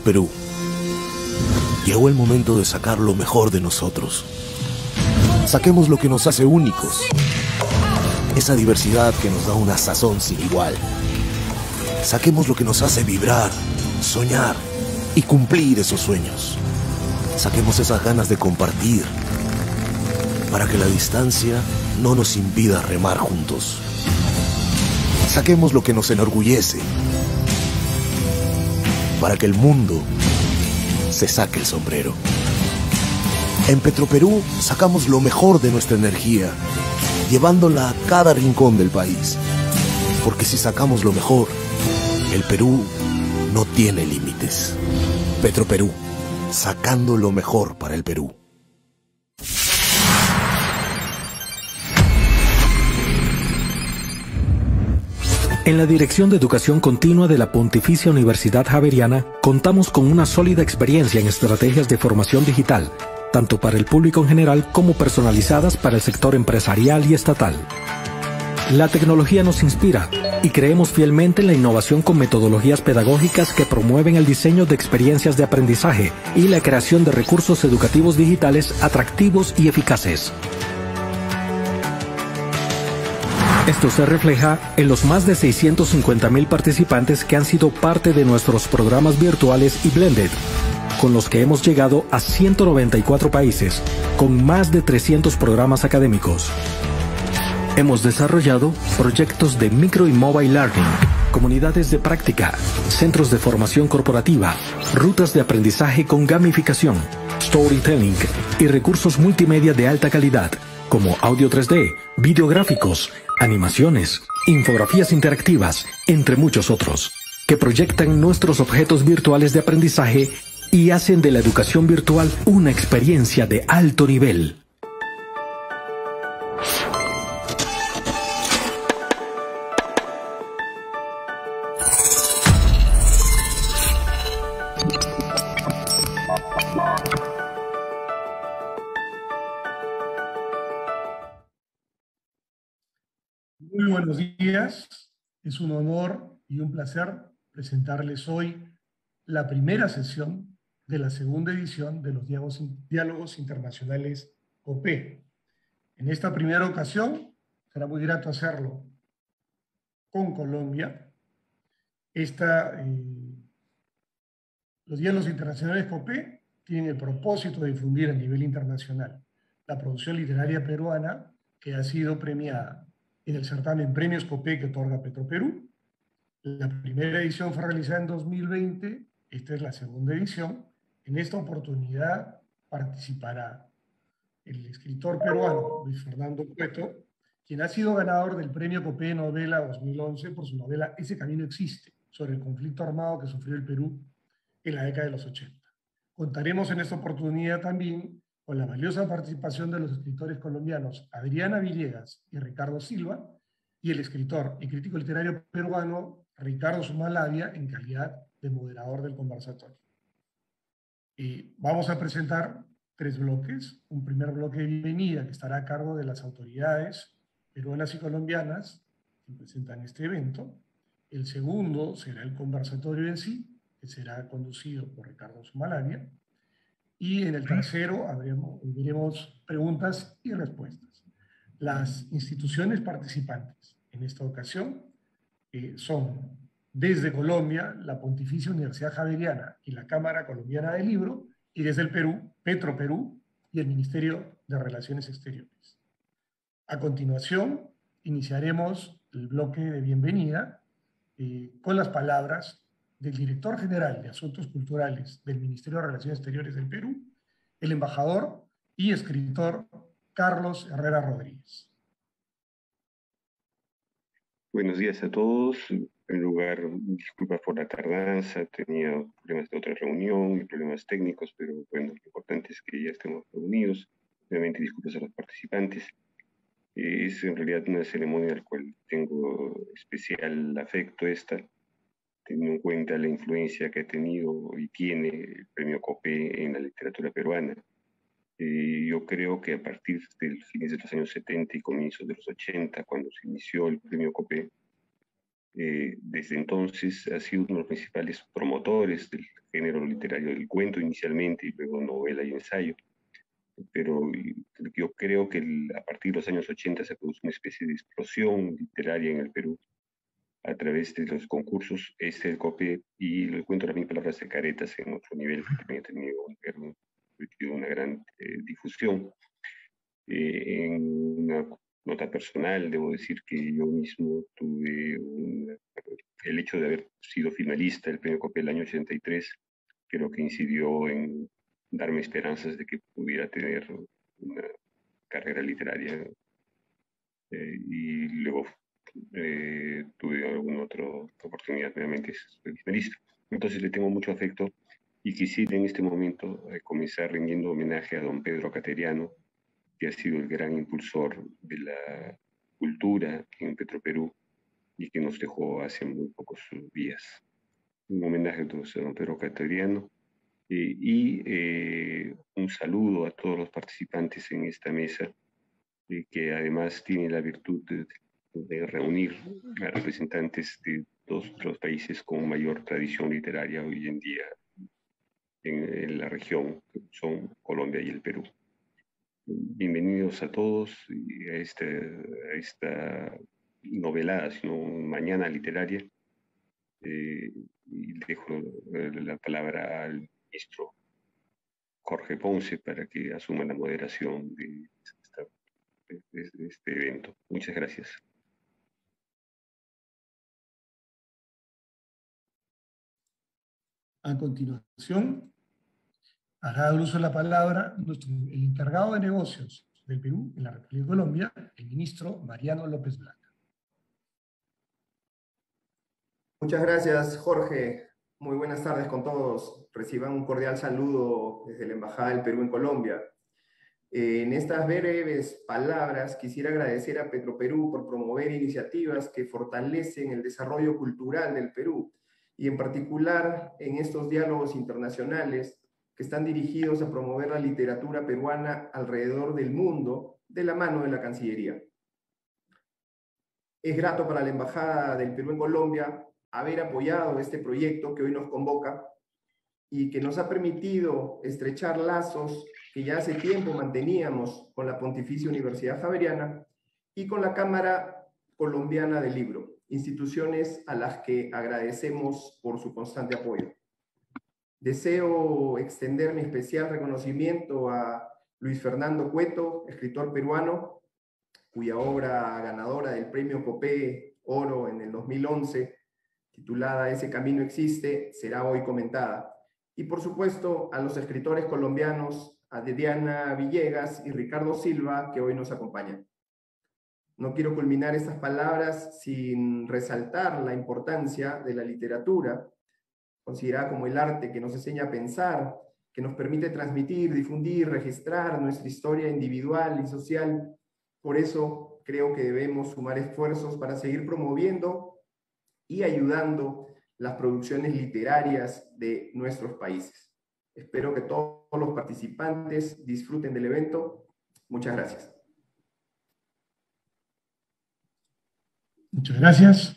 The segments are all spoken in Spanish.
Perú. Llegó el momento de sacar lo mejor de nosotros. Saquemos lo que nos hace únicos. Esa diversidad que nos da una sazón sin igual. Saquemos lo que nos hace vibrar, soñar y cumplir esos sueños. Saquemos esas ganas de compartir para que la distancia no nos impida remar juntos. Saquemos lo que nos enorgullece para que el mundo se saque el sombrero. En Petroperú sacamos lo mejor de nuestra energía, llevándola a cada rincón del país. Porque si sacamos lo mejor, el Perú no tiene límites. Petroperú, sacando lo mejor para el Perú. En la Dirección de Educación Continua de la Pontificia Universidad Javeriana, contamos con una sólida experiencia en estrategias de formación digital, tanto para el público en general como personalizadas para el sector empresarial y estatal. La tecnología nos inspira y creemos fielmente en la innovación con metodologías pedagógicas que promueven el diseño de experiencias de aprendizaje y la creación de recursos educativos digitales atractivos y eficaces. Esto se refleja en los más de 650.000 participantes que han sido parte de nuestros programas virtuales y blended, con los que hemos llegado a 194 países, con más de 300 programas académicos. Hemos desarrollado proyectos de micro y mobile learning, comunidades de práctica, centros de formación corporativa, rutas de aprendizaje con gamificación, storytelling y recursos multimedia de alta calidad, como audio 3D, videográficos, animaciones, infografías interactivas, entre muchos otros, que proyectan nuestros objetos virtuales de aprendizaje y hacen de la educación virtual una experiencia de alto nivel. Muy buenos días, es un honor y un placer presentarles hoy la primera sesión de la segunda edición de los Diálogos Internacionales COPE. En esta primera ocasión será muy grato hacerlo con Colombia. Los Diálogos Internacionales COPE tienen el propósito de difundir a nivel internacional la producción literaria peruana que ha sido premiada en el certamen Premios COPE que otorga Petroperú. La primera edición fue realizada en 2020, esta es la segunda edición. En esta oportunidad participará el escritor peruano Luis Fernando Cueto, quien ha sido ganador del Premio COPE de Novela 2011 por su novela Ese camino existe, sobre el conflicto armado que sufrió el Perú en la década de los 80. Contaremos en esta oportunidad también con la valiosa participación de los escritores colombianos Adriana Villegas y Ricardo Silva, y el escritor y crítico literario peruano Ricardo Sumalavia en calidad de moderador del conversatorio. Vamos a presentar 3 bloques. Un primer bloque de bienvenida que estará a cargo de las autoridades peruanas y colombianas que presentan este evento. El segundo será el conversatorio en sí, que será conducido por Ricardo Sumalavia. Y en el tercero veremos preguntas y respuestas. Las instituciones participantes en esta ocasión son desde Colombia, la Pontificia Universidad Javeriana y la Cámara Colombiana del Libro, y desde el Perú, Petroperú y el Ministerio de Relaciones Exteriores. A continuación, iniciaremos el bloque de bienvenida con las palabras del director general de Asuntos Culturales del Ministerio de Relaciones Exteriores del Perú, el embajador y escritor Carlos Herrera Rodríguez. Buenos días a todos. En lugar, disculpas por la tardanza, tenía problemas de otra reunión y problemas técnicos, pero bueno, lo importante es que ya estemos reunidos. Obviamente, disculpas a los participantes. Es en realidad una ceremonia a la cual tengo especial afecto teniendo en cuenta la influencia que ha tenido y tiene el premio COPE en la literatura peruana. Yo creo que a partir de los fines de los años 70 y comienzos de los 80, cuando se inició el premio COPE, Desde entonces ha sido uno de los principales promotores del género literario del cuento inicialmente y luego novela y ensayo. Pero yo creo que a partir de los años 80 se produjo una especie de explosión literaria en el Perú a través de los concursos el COPE y el cuento de las 1000 palabras de Caretas en otro nivel que también ha tenido una gran difusión. En una nota personal, debo decir que yo mismo tuve el hecho de haber sido finalista del premio COPE el año 83, creo que incidió en darme esperanzas de que pudiera tener una carrera literaria. Y luego tuve alguna otra oportunidad, nuevamente soy finalista. Entonces le tengo mucho afecto y quisiera en este momento comenzar rindiendo homenaje a don Pedro Cateriano, que ha sido el gran impulsor de la cultura en Petroperú y que nos dejó hace muy pocos días. Un homenaje entonces a don Pedro Cateriano y un saludo a todos los participantes en esta mesa, que además tiene la virtud de reunir a representantes de todos los países con mayor tradición literaria hoy en día en la región, que son Colombia y el Perú. Bienvenidos a todos a esta novelada, sino mañana literaria. Y dejo la palabra al ministro Jorge Ponce para que asuma la moderación de este evento. Muchas gracias. A continuación, hará uso de la palabra el encargado de negocios del Perú en la República de Colombia, el ministro Mariano López Blanca. Muchas gracias, Jorge. Muy buenas tardes con todos. Reciban un cordial saludo desde la Embajada del Perú en Colombia. En estas breves palabras quisiera agradecer a Petroperú por promover iniciativas que fortalecen el desarrollo cultural del Perú y en particular en estos diálogos internacionales que están dirigidos a promover la literatura peruana alrededor del mundo de la mano de la Cancillería. Es grato para la Embajada del Perú en Colombia haber apoyado este proyecto que hoy nos convoca y que nos ha permitido estrechar lazos que ya hace tiempo manteníamos con la Pontificia Universidad Javeriana y con la Cámara Colombiana del Libro, instituciones a las que agradecemos por su constante apoyo. Deseo extender mi especial reconocimiento a Luis Fernando Cueto, escritor peruano, cuya obra ganadora del Premio COPE Oro en el 2011, titulada Ese camino existe, será hoy comentada. Y por supuesto a los escritores colombianos, a Diana Villegas y Ricardo Silva, que hoy nos acompañan. No quiero culminar estas palabras sin resaltar la importancia de la literatura, considerada como el arte que nos enseña a pensar, que nos permite transmitir, difundir, registrar nuestra historia individual y social. Por eso creo que debemos sumar esfuerzos para seguir promoviendo y ayudando las producciones literarias de nuestros países. Espero que todos los participantes disfruten del evento. Muchas gracias. Muchas gracias.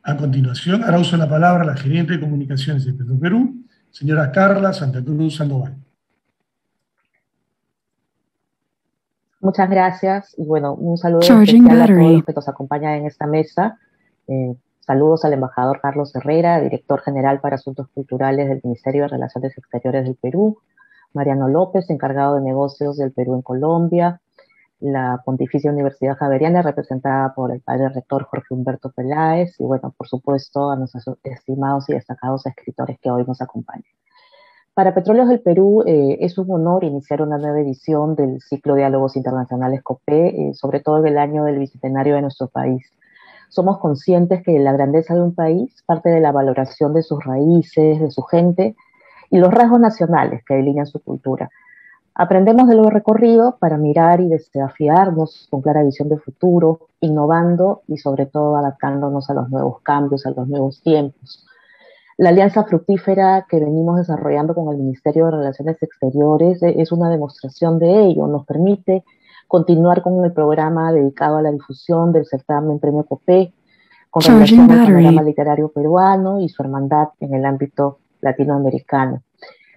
A continuación, hará uso de la palabra la gerente de comunicaciones de Petroperú, señora Carla Santa Cruz Sandoval. Muchas gracias y bueno, un saludo especial a todos los que nos acompañan en esta mesa. Saludos al embajador Carlos Herrera, director general para Asuntos Culturales del Ministerio de Relaciones Exteriores del Perú, Mariano López, encargado de negocios del Perú en Colombia, la Pontificia Universidad Javeriana, representada por el padre rector Jorge Humberto Peláez, y bueno, por supuesto, a nuestros estimados y destacados escritores que hoy nos acompañan. Para Petróleos del Perú es un honor iniciar una nueva edición del ciclo Diálogos Internacionales COPE, sobre todo en el año del bicentenario de nuestro país. Somos conscientes que la grandeza de un país parte de la valoración de sus raíces, de su gente y los rasgos nacionales que delinean su cultura. Aprendemos de lo recorrido para mirar y desafiarnos con clara visión de futuro, innovando y sobre todo adaptándonos a los nuevos cambios, a los nuevos tiempos. La alianza fructífera que venimos desarrollando con el Ministerio de Relaciones Exteriores es una demostración de ello. Nos permite continuar con el programa dedicado a la difusión del certamen Premio COPE, con relación al panorama literario peruano y su hermandad en el ámbito latinoamericano.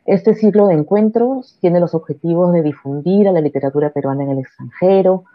Este ciclo de encuentros tiene los objetivos de difundir a la literatura peruana en el extranjero,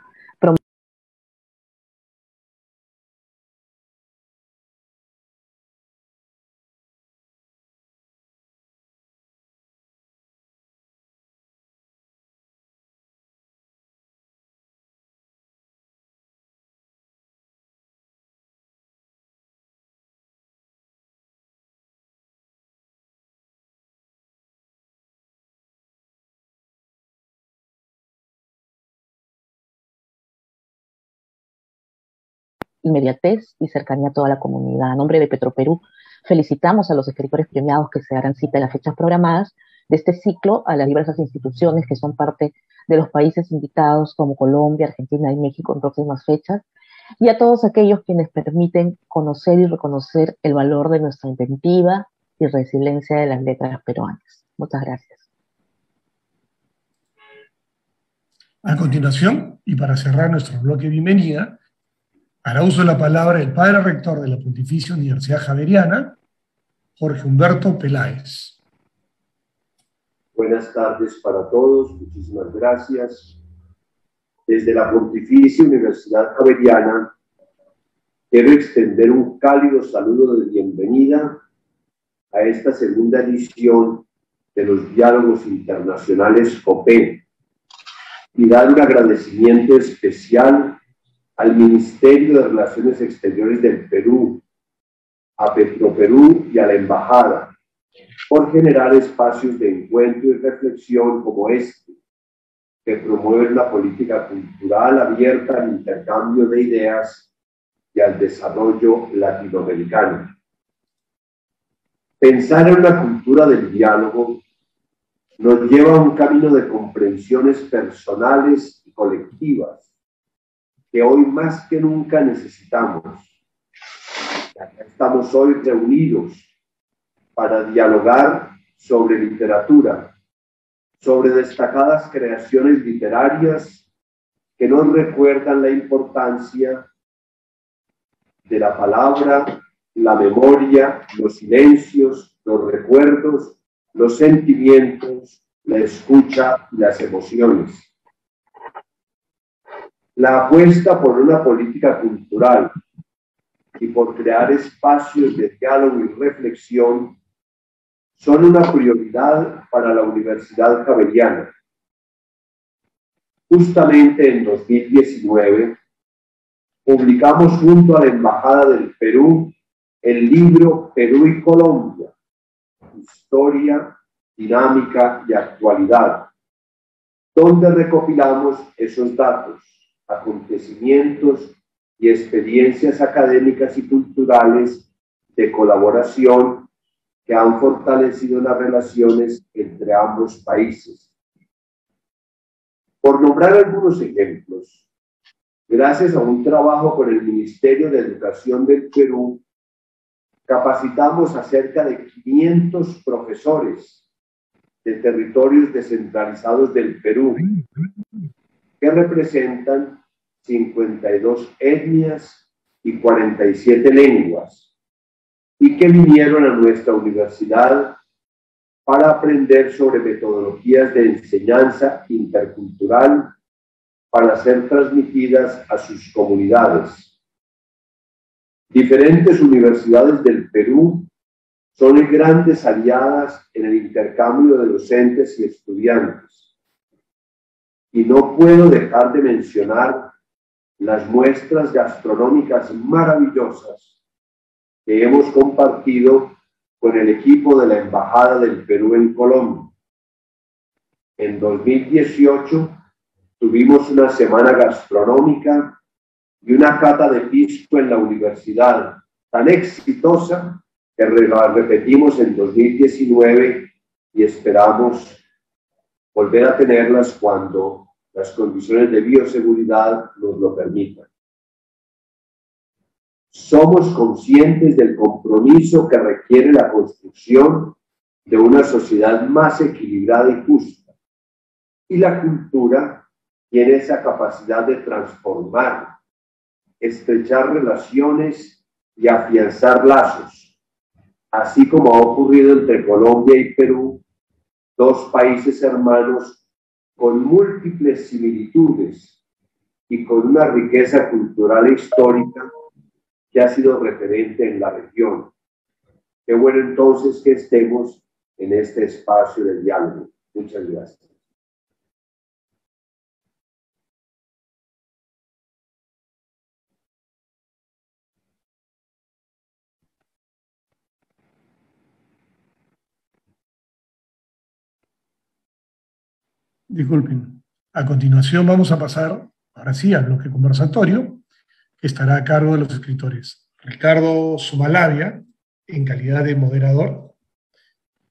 inmediatez y cercanía a toda la comunidad. A nombre de Petroperú, felicitamos a los escritores premiados que se darán cita en las fechas programadas de este ciclo, a las diversas instituciones que son parte de los países invitados como Colombia, Argentina y México en próximas fechas, y a todos aquellos quienes permiten conocer y reconocer el valor de nuestra inventiva y resiliencia de las letras peruanas. Muchas gracias. A continuación, y para cerrar nuestro bloque de bienvenida, hará uso de la palabra el padre rector de la Pontificia Universidad Javeriana, Jorge Humberto Peláez. Buenas tardes para todos, muchísimas gracias. Desde la Pontificia Universidad Javeriana, quiero extender un cálido saludo de bienvenida a esta segunda edición de los Diálogos Internacionales COPE y dar un agradecimiento especial al Ministerio de Relaciones Exteriores del Perú, a Petroperú y a la Embajada, por generar espacios de encuentro y reflexión como este, que promueven una política cultural abierta al intercambio de ideas y al desarrollo latinoamericano. Pensar en una cultura del diálogo nos lleva a un camino de comprensiones personales y colectivas que hoy más que nunca necesitamos. Acá estamos hoy reunidos para dialogar sobre literatura, sobre destacadas creaciones literarias que nos recuerdan la importancia de la palabra, la memoria, los silencios, los recuerdos, los sentimientos, la escucha y las emociones. La apuesta por una política cultural y por crear espacios de diálogo y reflexión son una prioridad para la Universidad Javeriana. Justamente en 2019, publicamos junto a la Embajada del Perú el libro Perú y Colombia, Historia, Dinámica y Actualidad, donde recopilamos esos datos, acontecimientos y experiencias académicas y culturales de colaboración que han fortalecido las relaciones entre ambos países. Por nombrar algunos ejemplos, gracias a un trabajo con el Ministerio de Educación del Perú, capacitamos a cerca de 500 profesores de territorios descentralizados del Perú, que representan 52 etnias y 47 lenguas, y que vinieron a nuestra universidad para aprender sobre metodologías de enseñanza intercultural para ser transmitidas a sus comunidades. Diferentes universidades del Perú son grandes aliadas en el intercambio de docentes y estudiantes. Y no puedo dejar de mencionar las muestras gastronómicas maravillosas que hemos compartido con el equipo de la Embajada del Perú en Colombia. En 2018 tuvimos una semana gastronómica y una cata de pisco en la universidad tan exitosa que repetimos en 2019 y esperamos volver a tenerlas cuando las condiciones de bioseguridad nos lo permitan. Somos conscientes del compromiso que requiere la construcción de una sociedad más equilibrada y justa. Y la cultura tiene esa capacidad de transformar, estrechar relaciones y afianzar lazos, así como ha ocurrido entre Colombia y Perú, dos países hermanos con múltiples similitudes y con una riqueza cultural e histórica que ha sido referente en la región. Qué bueno entonces que estemos en este espacio de diálogo. Muchas gracias. Disculpen. A continuación vamos a pasar, ahora sí, al bloque conversatorio, que estará a cargo de los escritores Ricardo Sumalavia, en calidad de moderador,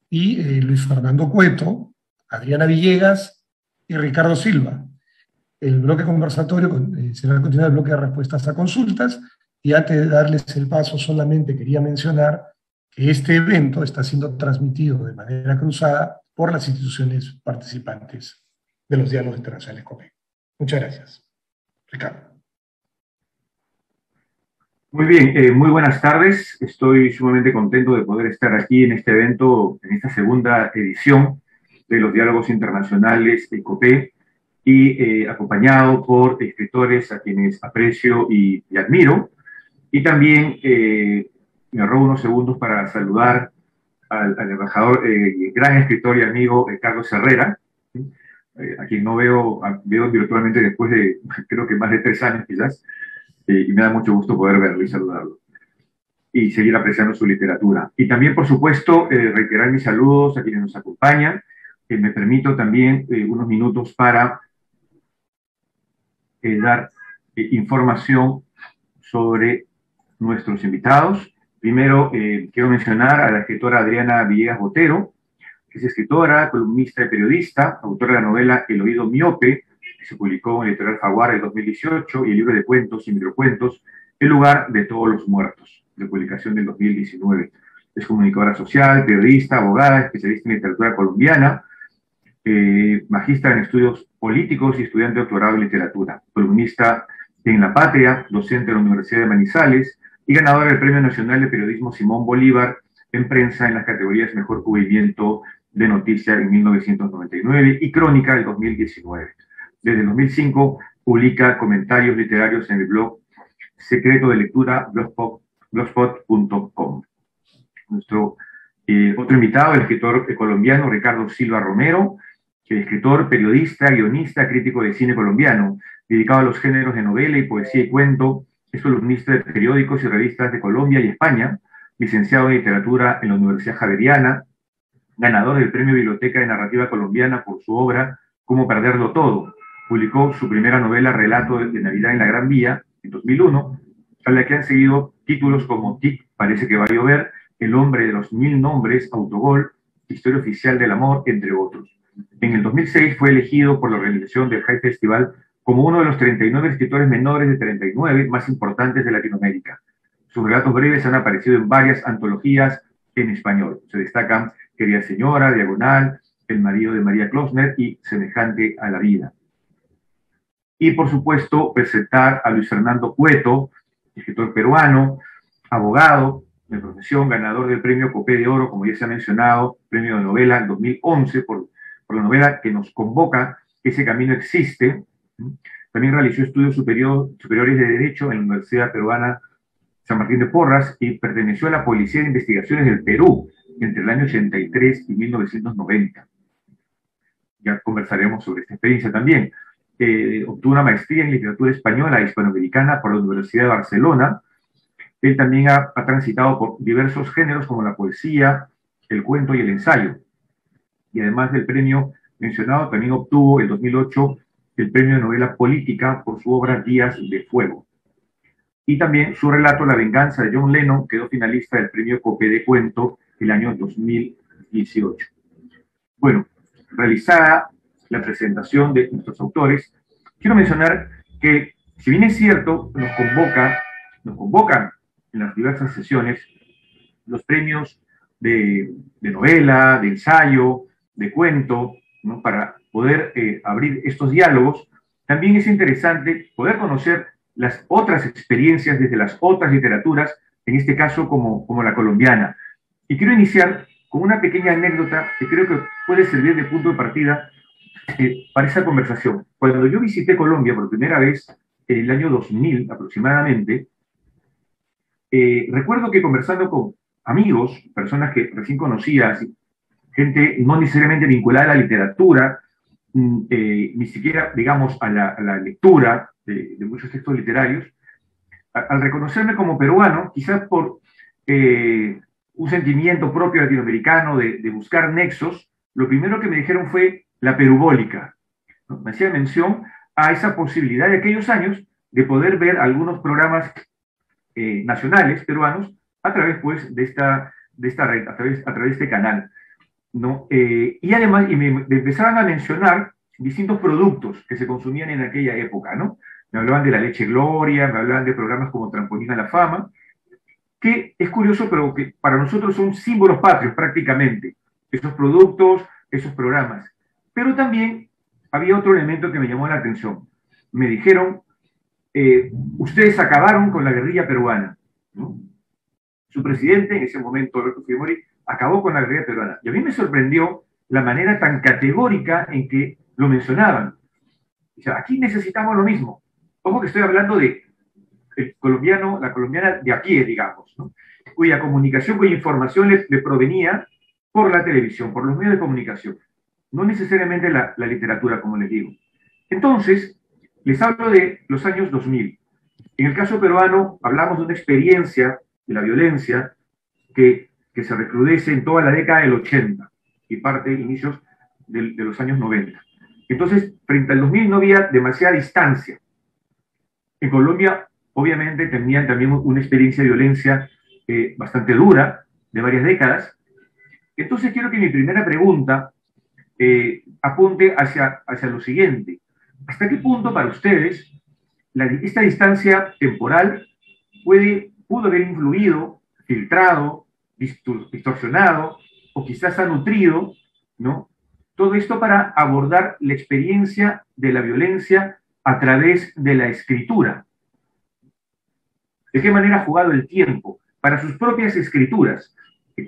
y Luis Fernando Cueto, Adriana Villegas y Ricardo Silva. El bloque conversatorio será continuar el bloque de respuestas a consultas, y antes de darles el paso solamente quería mencionar que este evento está siendo transmitido de manera cruzada por las instituciones participantes de los diálogos internacionales COPE. Muchas gracias. Ricardo. Muy bien, muy buenas tardes. Estoy sumamente contento de poder estar aquí en este evento, en esta segunda edición de los diálogos internacionales de COPE, y acompañado por escritores a quienes aprecio y admiro. Y también me robo unos segundos para saludar al embajador, gran escritor y amigo Carlos Herrera, a quien no veo virtualmente después de, creo que más de 3 años quizás, y me da mucho gusto poder verlo y saludarlo, y seguir apreciando su literatura. Y también, por supuesto, reiterar mis saludos a quienes nos acompañan. Me permito también unos minutos para dar información sobre nuestros invitados. Primero, quiero mencionar a la escritora Adriana Villegas Botero, que es escritora, columnista y periodista, autora de la novela El oído miope, que se publicó en Editorial Jaguar en 2018, y el libro de cuentos y microcuentos El lugar de todos los muertos, de publicación del 2019. Es comunicadora social, periodista, abogada, especialista en literatura colombiana, magistra en estudios políticos y estudiante de doctorado en literatura, columnista en La Patria, docente en la Universidad de Manizales y ganadora del Premio Nacional de Periodismo Simón Bolívar en prensa en las categorías Mejor Cubrimiento de Noticia en 1999 y Crónica del 2019. Desde el 2005 publica comentarios literarios en el blog Secreto de Lectura, blogspot.com. Nuestro otro invitado, el escritor colombiano Ricardo Silva Romero, escritor, periodista, guionista, crítico de cine colombiano, dedicado a los géneros de novela y poesía y cuento, es columnista de periódicos y revistas de Colombia y España, licenciado en literatura en la Universidad Javeriana, ganador del Premio Biblioteca de Narrativa Colombiana por su obra Cómo perderlo todo. Publicó su primera novela Relato de Navidad en la Gran Vía en 2001, a la que han seguido títulos como Tic, Parece que va a llover, El hombre de los 1000 nombres, Autogol, Historia oficial del amor, entre otros. En el 2006 fue elegido por la organización del High Festival como uno de los 39 escritores menores de 39 más importantes de Latinoamérica. Sus relatos breves han aparecido en varias antologías en español. Se destacan Querida Señora, Diagonal, El marido de María Klosner y Semejante a la vida. Y, por supuesto, presentar a Luis Fernando Cueto, escritor peruano, abogado de profesión, ganador del Premio Copé de Oro, como ya se ha mencionado, Premio de Novela en 2011 por la novela que nos convoca, Ese camino existe. También realizó estudios superiores de Derecho en la Universidad Peruana San Martín de Porras y perteneció a la Policía de Investigaciones del Perú entre el año 83 y 1990. Ya conversaremos sobre esta experiencia también. Obtuvo una maestría en literatura española e hispanoamericana por la Universidad de Barcelona. Él también ha transitado por diversos géneros como la poesía, el cuento y el ensayo. Y además del premio mencionado, también obtuvo en 2008 el premio de novela política por su obra Días de Fuego. Y también su relato La venganza de John Lennon quedó finalista del premio Copé de Cuento el año 2018. Bueno, realizada la presentación de nuestros autores, quiero mencionar que, si bien es cierto, nos convocan en las diversas sesiones los premios de novela, de ensayo, de cuento, ¿no?, para poder abrir estos diálogos, también es interesante poder conocer las otras experiencias desde las otras literaturas en este caso como la colombiana. Y quiero iniciar con una pequeña anécdota que creo que puede servir de punto de partida para esa conversación. Cuando yo visité Colombia por primera vez, en el año 2000 aproximadamente, recuerdo que conversando con amigos, personas que recién conocía, gente no necesariamente vinculada a la literatura, ni siquiera, digamos, a la lectura de muchos textos literarios, al reconocerme como peruano, quizás por un sentimiento propio latinoamericano de buscar nexos, lo primero que me dijeron fue la perubólica, ¿no? Me hacía mención a esa posibilidad de aquellos años de poder ver algunos programas nacionales peruanos a través, pues, de esta red, a través de este canal, ¿no? Y además, me empezaban a mencionar distintos productos que se consumían en aquella época, ¿no? Me hablaban de la leche Gloria, me hablaban de programas como Trampolín a la Fama, que es curioso, pero que para nosotros son símbolos patrios prácticamente, esos productos, esos programas. Pero también había otro elemento que me llamó la atención. Me dijeron, ustedes acabaron con la guerrilla peruana, ¿no? Su presidente, en ese momento, Alberto Fujimori, acabó con la guerrilla peruana. Y a mí me sorprendió la manera tan categórica en que lo mencionaban. O sea, aquí necesitamos lo mismo. Ojo que estoy hablando de la colombiana de a pie, digamos, ¿no? Cuya comunicación, cuya información le provenía por la televisión, por los medios de comunicación. No necesariamente la literatura, como les digo. Entonces, les hablo de los años 2000. En el caso peruano, hablamos de una experiencia de la violencia que se recrudece en toda la década del 80 y parte de inicios de los años 90. Entonces, frente al 2000 no había demasiada distancia. En Colombia, obviamente, tenían también una experiencia de violencia bastante dura, de varias décadas. Entonces, quiero que mi primera pregunta apunte hacia lo siguiente. ¿Hasta qué punto para ustedes esta distancia temporal pudo haber influido, filtrado, distorsionado o quizás ha nutrido, ¿no?, todo esto para abordar la experiencia de la violencia a través de la escritura? ¿De qué manera ha jugado el tiempo para sus propias escrituras?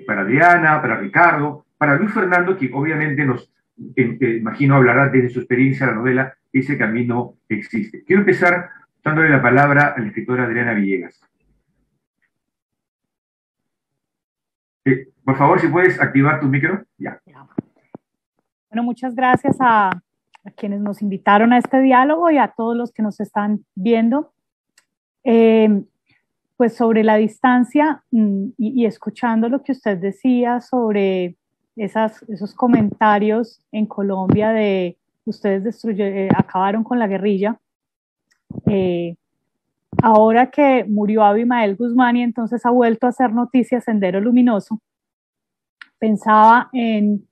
Para Diana, para Ricardo, para Luis Fernando, que obviamente imagino hablará desde su experiencia la novela Ese camino existe. Quiero empezar dándole la palabra a la escritora Adriana Villegas. Por favor, si puedes activar tu micro. Ya. Bueno, muchas gracias a quienes nos invitaron a este diálogo y a todos los que nos están viendo. Pues sobre la distancia y escuchando lo que usted decía sobre esos comentarios en Colombia de ustedes acabaron con la guerrilla. Ahora que murió Abimael Guzmán y entonces ha vuelto a hacer noticia Sendero Luminoso, pensaba en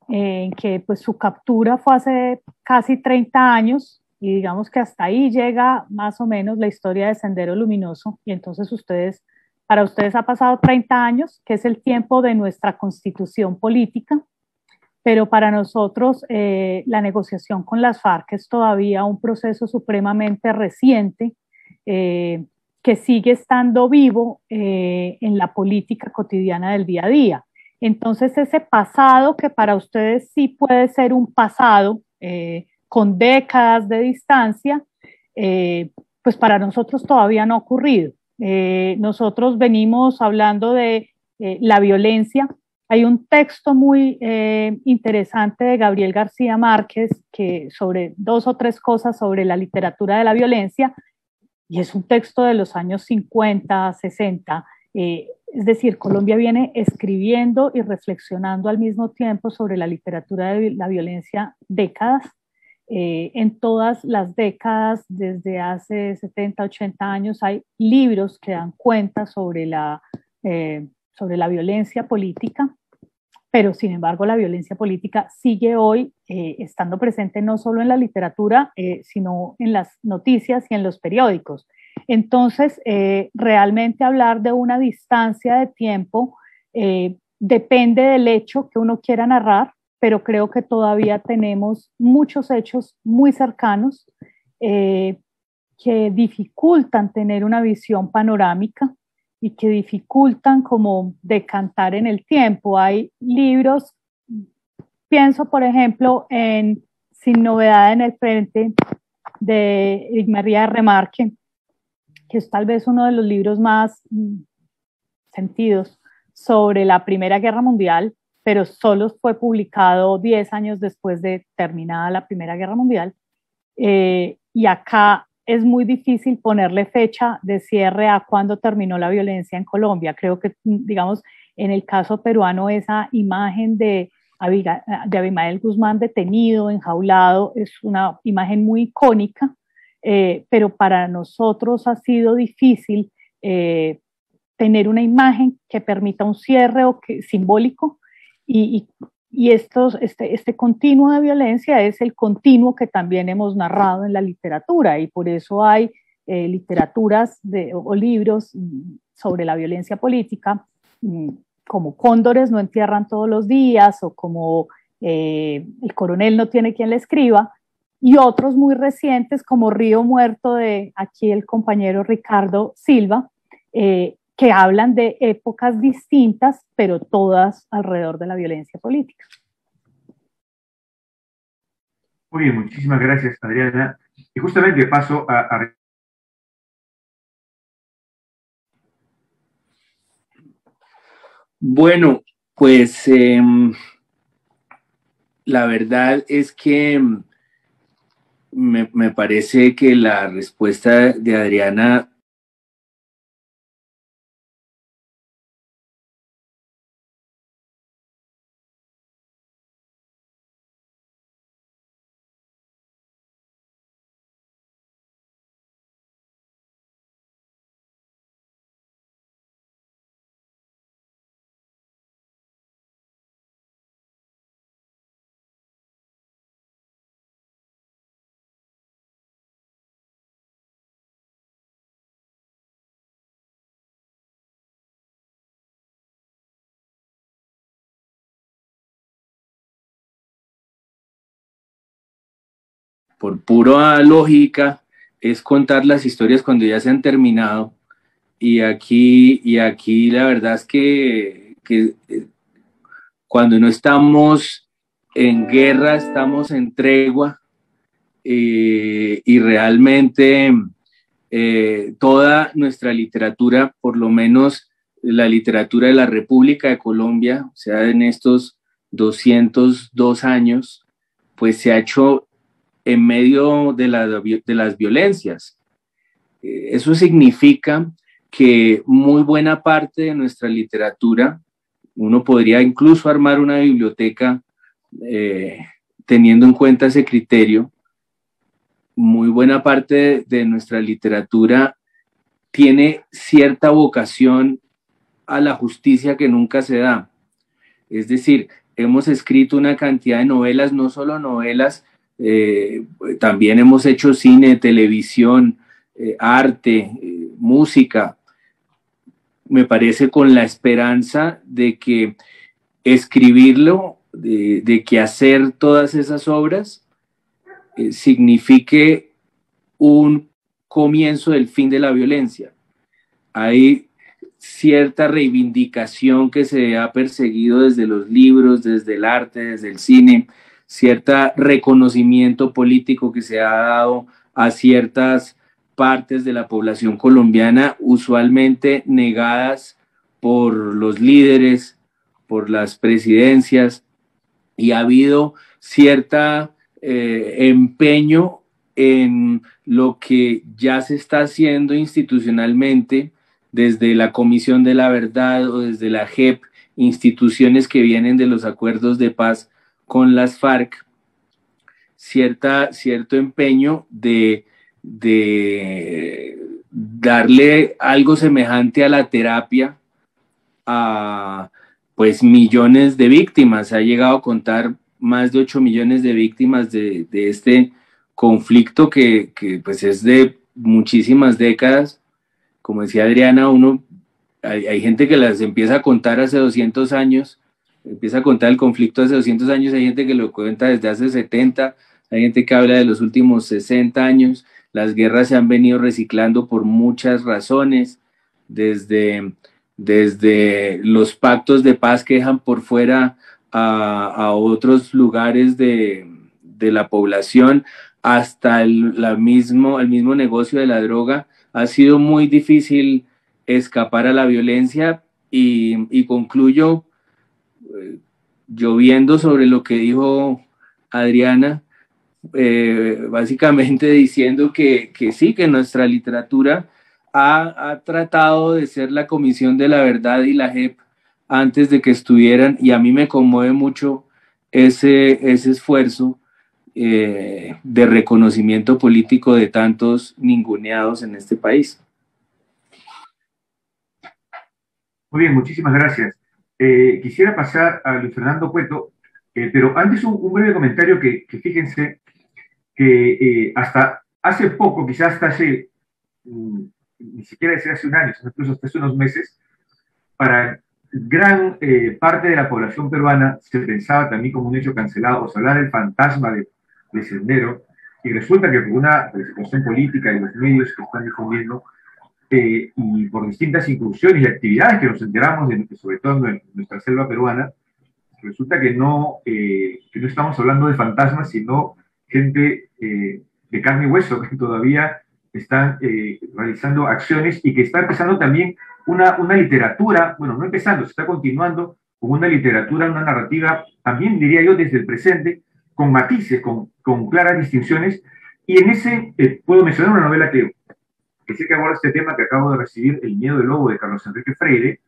que pues su captura fue hace casi 30 años y digamos que hasta ahí llega más o menos la historia de Sendero Luminoso, y entonces para ustedes ha pasado 30 años, que es el tiempo de nuestra constitución política, pero para nosotros la negociación con las FARC es todavía un proceso supremamente reciente, que sigue estando vivo en la política cotidiana del día a día. Entonces ese pasado, que para ustedes sí puede ser un pasado con décadas de distancia, pues para nosotros todavía no ha ocurrido. Nosotros venimos hablando de la violencia. Hay un texto muy interesante de Gabriel García Márquez sobre 2 o 3 cosas sobre la literatura de la violencia, y es un texto de los años 50, 60. Es decir, Colombia viene escribiendo y reflexionando al mismo tiempo sobre la literatura de la violencia décadas. En todas las décadas, desde hace 70, 80 años, hay libros que dan cuenta sobre la violencia política, pero sin embargo la violencia política sigue hoy estando presente no solo en la literatura, sino en las noticias y en los periódicos. Entonces, realmente hablar de una distancia de tiempo depende del hecho que uno quiera narrar, pero creo que todavía tenemos muchos hechos muy cercanos que dificultan tener una visión panorámica, y que dificultan como decantar en el tiempo. Hay libros, pienso por ejemplo en Sin novedad en el frente, de Eric María Remarque, que es tal vez uno de los libros más sentidos sobre la Primera Guerra Mundial, pero solo fue publicado 10 años después de terminada la Primera Guerra Mundial. Y acá es muy difícil ponerle fecha de cierre a cuándo terminó la violencia en Colombia. Creo que, digamos, en el caso peruano, esa imagen de Abimael Guzmán detenido, enjaulado, es una imagen muy icónica, pero para nosotros ha sido difícil tener una imagen que permita un cierre simbólico, y este continuo de violencia es el continuo que también hemos narrado en la literatura, y por eso hay literaturas o libros sobre la violencia política, como Cóndores no entierran todos los días, o como El coronel no tiene quien le escriba, y otros muy recientes como Río Muerto, de aquí el compañero Ricardo Silva, que hablan de épocas distintas, pero todas alrededor de la violencia política. Muy bien, muchísimas gracias, Adriana. Y justamente paso a... Bueno, pues la verdad es que me parece que la respuesta de Adriana por pura lógica es contar las historias cuando ya se han terminado, y aquí la verdad es que cuando no estamos en guerra estamos en tregua, y realmente toda nuestra literatura, por lo menos la literatura de la República de Colombia, o sea, en estos 202 años, pues se ha hecho en medio de las violencias. Eso significa que muy buena parte de nuestra literatura, uno podría incluso armar una biblioteca teniendo en cuenta ese criterio, muy buena parte de nuestra literatura tiene cierta vocación a la justicia que nunca se da. Es decir, hemos escrito una cantidad de novelas, no solo novelas, también hemos hecho cine, televisión, arte, música, me parece con la esperanza de que escribirlo, de que hacer todas esas obras signifique un comienzo del fin de la violencia. Hay cierta reivindicación que se ha perseguido desde los libros, desde el arte, desde el cine, cierto reconocimiento político que se ha dado a ciertas partes de la población colombiana, usualmente negadas por los líderes, por las presidencias, y ha habido cierta empeño en lo que ya se está haciendo institucionalmente desde la Comisión de la Verdad o desde la JEP, instituciones que vienen de los acuerdos de paz con las FARC, cierto empeño de darle algo semejante a la terapia a pues millones de víctimas. Ha llegado a contar más de 8 millones de víctimas de este conflicto que pues es de muchísimas décadas. Como decía Adriana, hay gente que las empieza a contar hace 200 años, empieza a contar el conflicto hace 200 años, hay gente que lo cuenta desde hace 70, hay gente que habla de los últimos 60 años, las guerras se han venido reciclando por muchas razones, desde los pactos de paz que dejan por fuera a otros lugares de la población, hasta el mismo negocio de la droga. Ha sido muy difícil escapar a la violencia y concluyo lloviendo sobre lo que dijo Adriana, básicamente diciendo que sí, que nuestra literatura ha tratado de ser la Comisión de la Verdad y la JEP antes de que estuvieran, y a mí me conmueve mucho ese esfuerzo de reconocimiento político de tantos ninguneados en este país. Muy bien, muchísimas gracias. Quisiera pasar a Luis Fernando Cueto, pero antes un breve comentario que fíjense que hasta hace poco, quizás hasta hace, ni siquiera decir hace un año, sino incluso hasta hace unos meses, para gran parte de la población peruana se pensaba también como un hecho cancelado, o sea, hablar del fantasma de Sendero, y resulta que por una persecución política y los medios que están difundiendo, y por distintas incursiones y actividades que nos enteramos, sobre todo en nuestra selva peruana, resulta que no estamos hablando de fantasmas, sino gente de carne y hueso que todavía están realizando acciones y que está empezando también una literatura, bueno, no empezando, se está continuando con una literatura, una narrativa, también diría yo desde el presente, con matices, con claras distinciones, y en ese puedo mencionar una novela que sé que aborda este tema que acabo de recibir, El miedo del lobo, de Carlos Enrique Freire,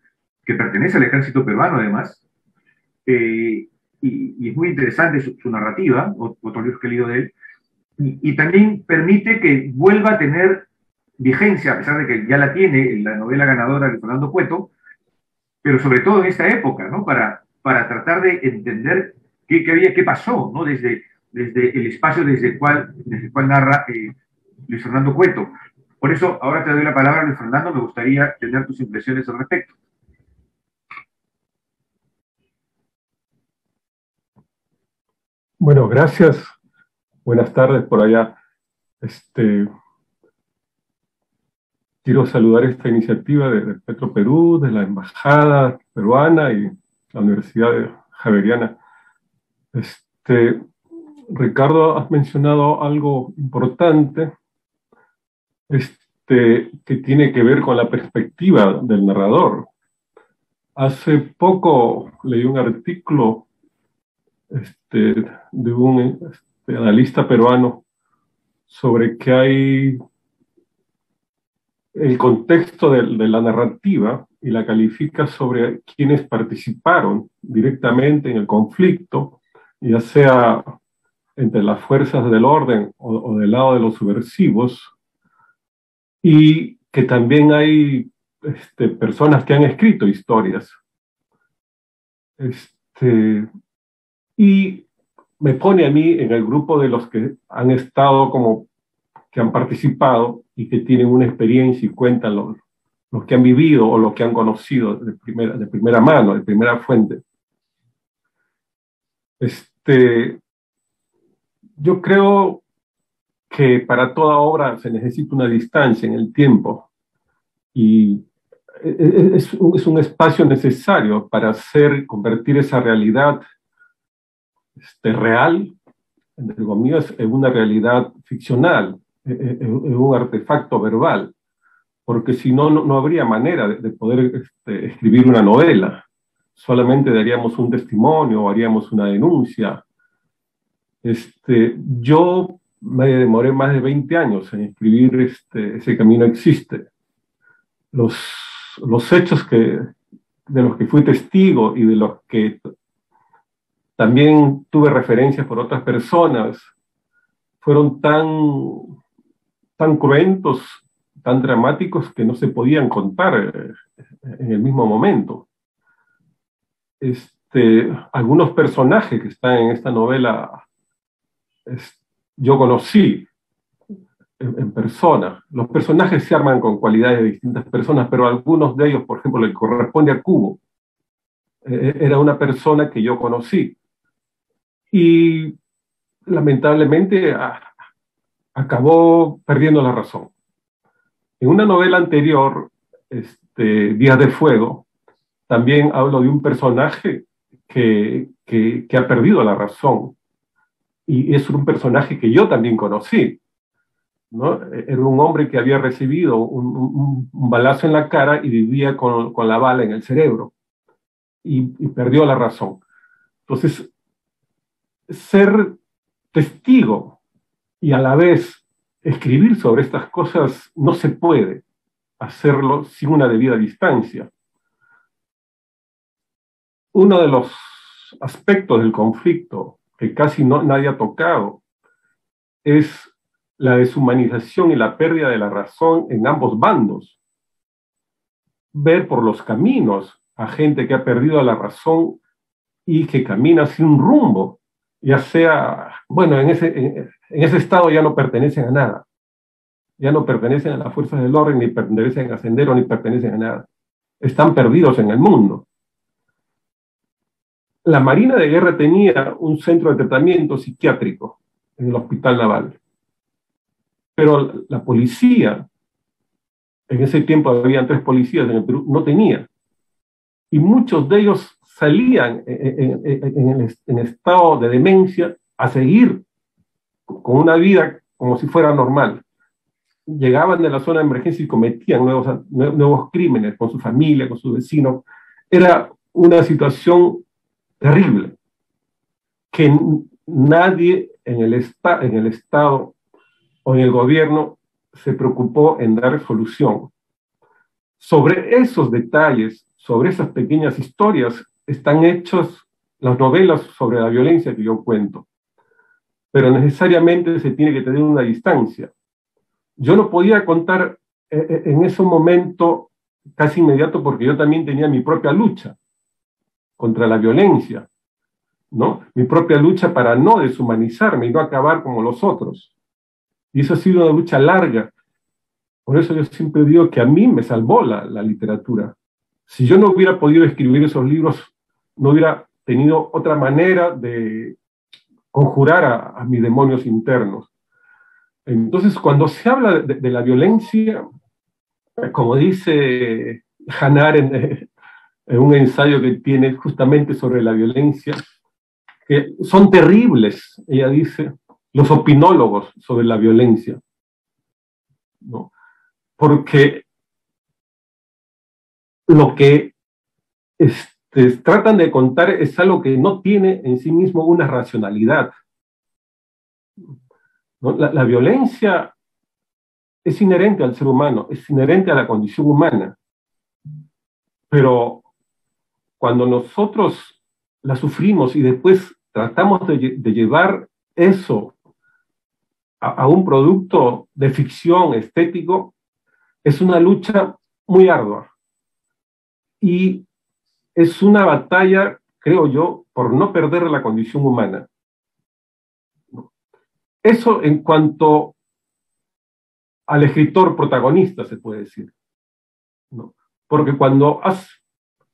que pertenece al ejército peruano además, y es muy interesante su narrativa, otro libro que he leído de él, y también permite que vuelva a tener vigencia, a pesar de que ya la tiene en la novela ganadora de Fernando Cueto, pero sobre todo en esta época, ¿no? Para tratar de entender qué pasó, ¿no? Desde el espacio desde el cual narra Luis Fernando Cueto. Por eso, ahora te doy la palabra, Luis Fernando, me gustaría tener tus impresiones al respecto. Bueno, gracias. Buenas tardes por allá. Quiero saludar esta iniciativa de Petro Perú, de la Embajada Peruana y la Universidad Javeriana. Ricardo, has mencionado algo importante, que tiene que ver con la perspectiva del narrador. Hace poco leí un artículo de un analista peruano sobre que hay el contexto de la narrativa y la califica sobre quienes participaron directamente en el conflicto, ya sea entre las fuerzas del orden o del lado de los subversivos, y que también hay personas que han escrito historias. Y me pone a mí en el grupo de los que han estado que han participado y que tienen una experiencia y cuentan los que han vivido o los que han conocido de primera mano, de primera fuente. Yo creo que para toda obra se necesita una distancia en el tiempo, y es un espacio necesario para convertir esa realidad real, entre comillas, en una realidad ficcional, en un artefacto verbal, porque si no, no habría manera de poder escribir una novela. Solamente daríamos un testimonio o haríamos una denuncia. Yo me demoré más de 20 años en escribir Ese camino existe. Los hechos de los que fui testigo y de los que también tuve referencias por otras personas fueron tan cruentos, tan dramáticos, que no se podían contar en el mismo momento. Algunos personajes que están en esta novela yo conocí en persona. Los personajes se arman con cualidades de distintas personas, pero algunos de ellos, por ejemplo, le corresponde a Cubo. Era una persona que yo conocí. Y lamentablemente acabó perdiendo la razón. En una novela anterior Días de Fuego, también hablo de un personaje que ha perdido la razón. Y es un personaje que yo también conocí, ¿no? Era un hombre que había recibido un balazo en la cara y vivía con la bala en el cerebro. Y perdió la razón. Entonces, ser testigo y a la vez escribir sobre estas cosas no se puede hacerlo sin una debida distancia. Uno de los aspectos del conflicto que casi nadie ha tocado es la deshumanización y la pérdida de la razón en ambos bandos. Ver por los caminos a gente que ha perdido la razón y que camina sin rumbo, ya sea, bueno, en ese estado ya no pertenecen a nada, ya no pertenecen a las fuerzas del orden, ni pertenecen a Sendero, ni pertenecen a nada. Están perdidos en el mundo. La Marina de Guerra tenía un centro de tratamiento psiquiátrico en el Hospital Naval, pero la policía, en ese tiempo habían 3 policías en el Perú, no tenía. Y muchos de ellos salían en estado de demencia a seguir con una vida como si fuera normal. Llegaban de la zona de emergencia y cometían nuevos crímenes con su familia, con sus vecinos. Era una situación terrible que nadie en el Estado o en el gobierno se preocupó en dar solución. Sobre esos detalles, sobre esas pequeñas historias, están hechas las novelas sobre la violencia que yo cuento. Pero necesariamente se tiene que tener una distancia. Yo no podía contar en ese momento casi inmediato porque yo también tenía mi propia lucha contra la violencia, ¿no? Mi propia lucha para no deshumanizarme y no acabar como los otros. Y eso ha sido una lucha larga. Por eso yo siempre digo que a mí me salvó la literatura. Si yo no hubiera podido escribir esos libros, no hubiera tenido otra manera de conjurar a mis demonios internos. Entonces, cuando se habla de la violencia, como dice Hannah Arendt en un ensayo que tiene justamente sobre la violencia, que son terribles, ella dice, los opinólogos sobre la violencia, ¿no? Porque lo que tratan de contar es algo que no tiene en sí mismo una racionalidad, ¿no? La violencia es inherente al ser humano, es inherente a la condición humana, pero cuando nosotros la sufrimos y después tratamos de llevar eso a un producto de ficción estético, es una lucha muy ardua. Y es una batalla, creo yo, por no perder la condición humana. Eso en cuanto al escritor protagonista, se puede decir, ¿no? Porque cuando has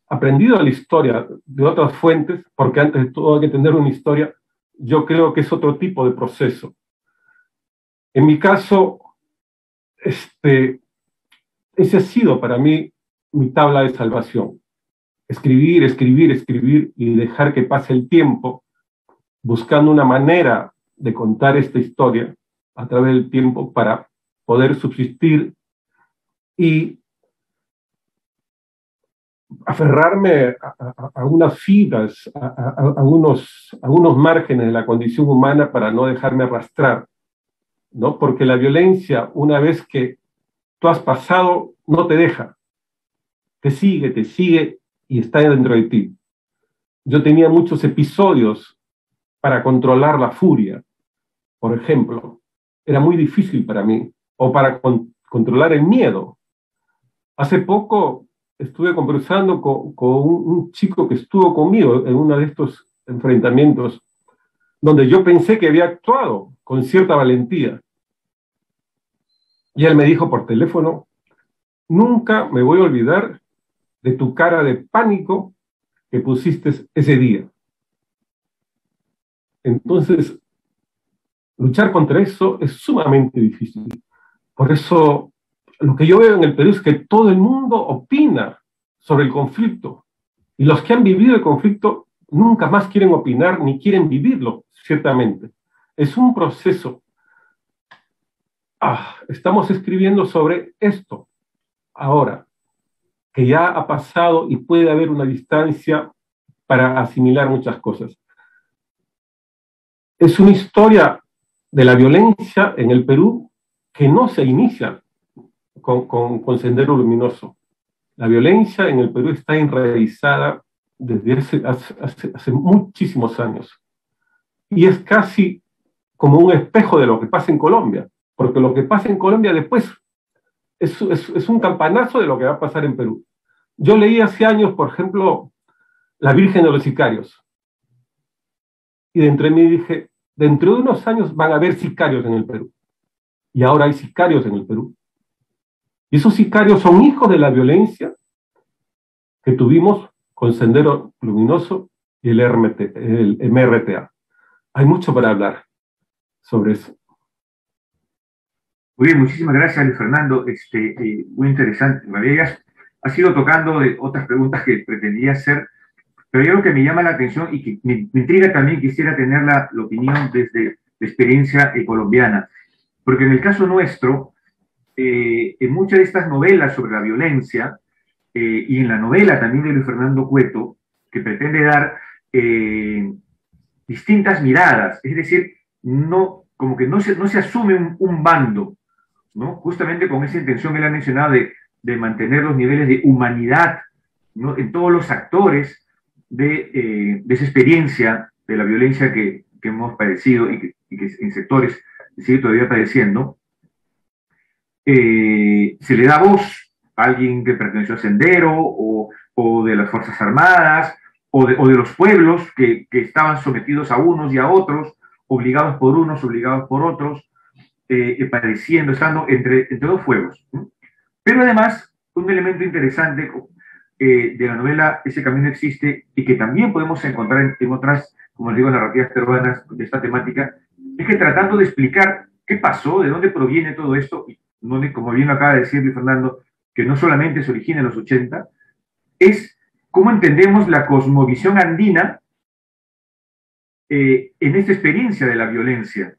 aprendido la historia de otras fuentes, porque antes de todo hay que tener una historia, yo creo que es otro tipo de proceso. En mi caso, ese ha sido para mí mi tabla de salvación. Escribir, escribir, escribir y dejar que pase el tiempo, buscando una manera de contar esta historia a través del tiempo para poder subsistir y aferrarme a unas fibras, a unos márgenes de la condición humana para no dejarme arrastrar, ¿no? Porque la violencia, una vez que tú has pasado, no te deja. Te sigue y está dentro de ti. Yo tenía muchos episodios para controlar la furia, por ejemplo. Era muy difícil para mí. O para controlar el miedo. Hace poco estuve conversando con un chico que estuvo conmigo en uno de estos enfrentamientos, donde yo pensé que había actuado con cierta valentía. Y él me dijo por teléfono, nunca me voy a olvidar de tu cara de pánico que pusiste ese día. Entonces, luchar contra eso es sumamente difícil. Por eso lo que yo veo en el Perú es que todo el mundo opina sobre el conflicto. Y los que han vivido el conflicto nunca más quieren opinar ni quieren vivirlo, ciertamente. Es un proceso. Estamos escribiendo sobre esto ahora, que ya ha pasado y puede haber una distancia para asimilar muchas cosas. Es una historia de la violencia en el Perú que no se inicia con Sendero Luminoso. La violencia en el Perú está enraizada desde hace muchísimos años. Y es casi como un espejo de lo que pasa en Colombia, porque lo que pasa en Colombia después es un campanazo de lo que va a pasar en Perú. Yo leí hace años, por ejemplo, La Virgen de los Sicarios. Y dentro de mí dije, dentro de unos años van a haber sicarios en el Perú. Y ahora hay sicarios en el Perú. Y esos sicarios son hijos de la violencia que tuvimos con Sendero Luminoso y el MRTA. Hay mucho para hablar sobre eso. Muy bien, muchísimas gracias, Luis Fernando. Muy interesante. Has ido tocando de otras preguntas que pretendía hacer, pero yo lo que me llama la atención y que me intriga también, quisiera tener la opinión desde la experiencia colombiana, porque en el caso nuestro, en muchas de estas novelas sobre la violencia, y en la novela también de Luis Fernando Cueto, que pretende dar distintas miradas, es decir, como que no se asume un bando, ¿no? Justamente con esa intención que él ha mencionado de mantener los niveles de humanidad, ¿no?, en todos los actores de esa experiencia de la violencia que hemos padecido y que en sectores se sigue todavía padeciendo. Se le da voz a alguien que perteneció a Sendero o de las Fuerzas Armadas o de los pueblos que estaban sometidos a unos y a otros, obligados por unos, obligados por otros, padeciendo, estando entre dos fuegos, ¿no? Pero además, un elemento interesante de la novela Ese Camino Existe, y que también podemos encontrar en otras, como les digo, narrativas peruanas de esta temática, es que tratando de explicar qué pasó, de dónde proviene todo esto, y como bien acaba de decir Luis Fernando, que no solamente se origina en los 80, es cómo entendemos la cosmovisión andina en esta experiencia de la violencia.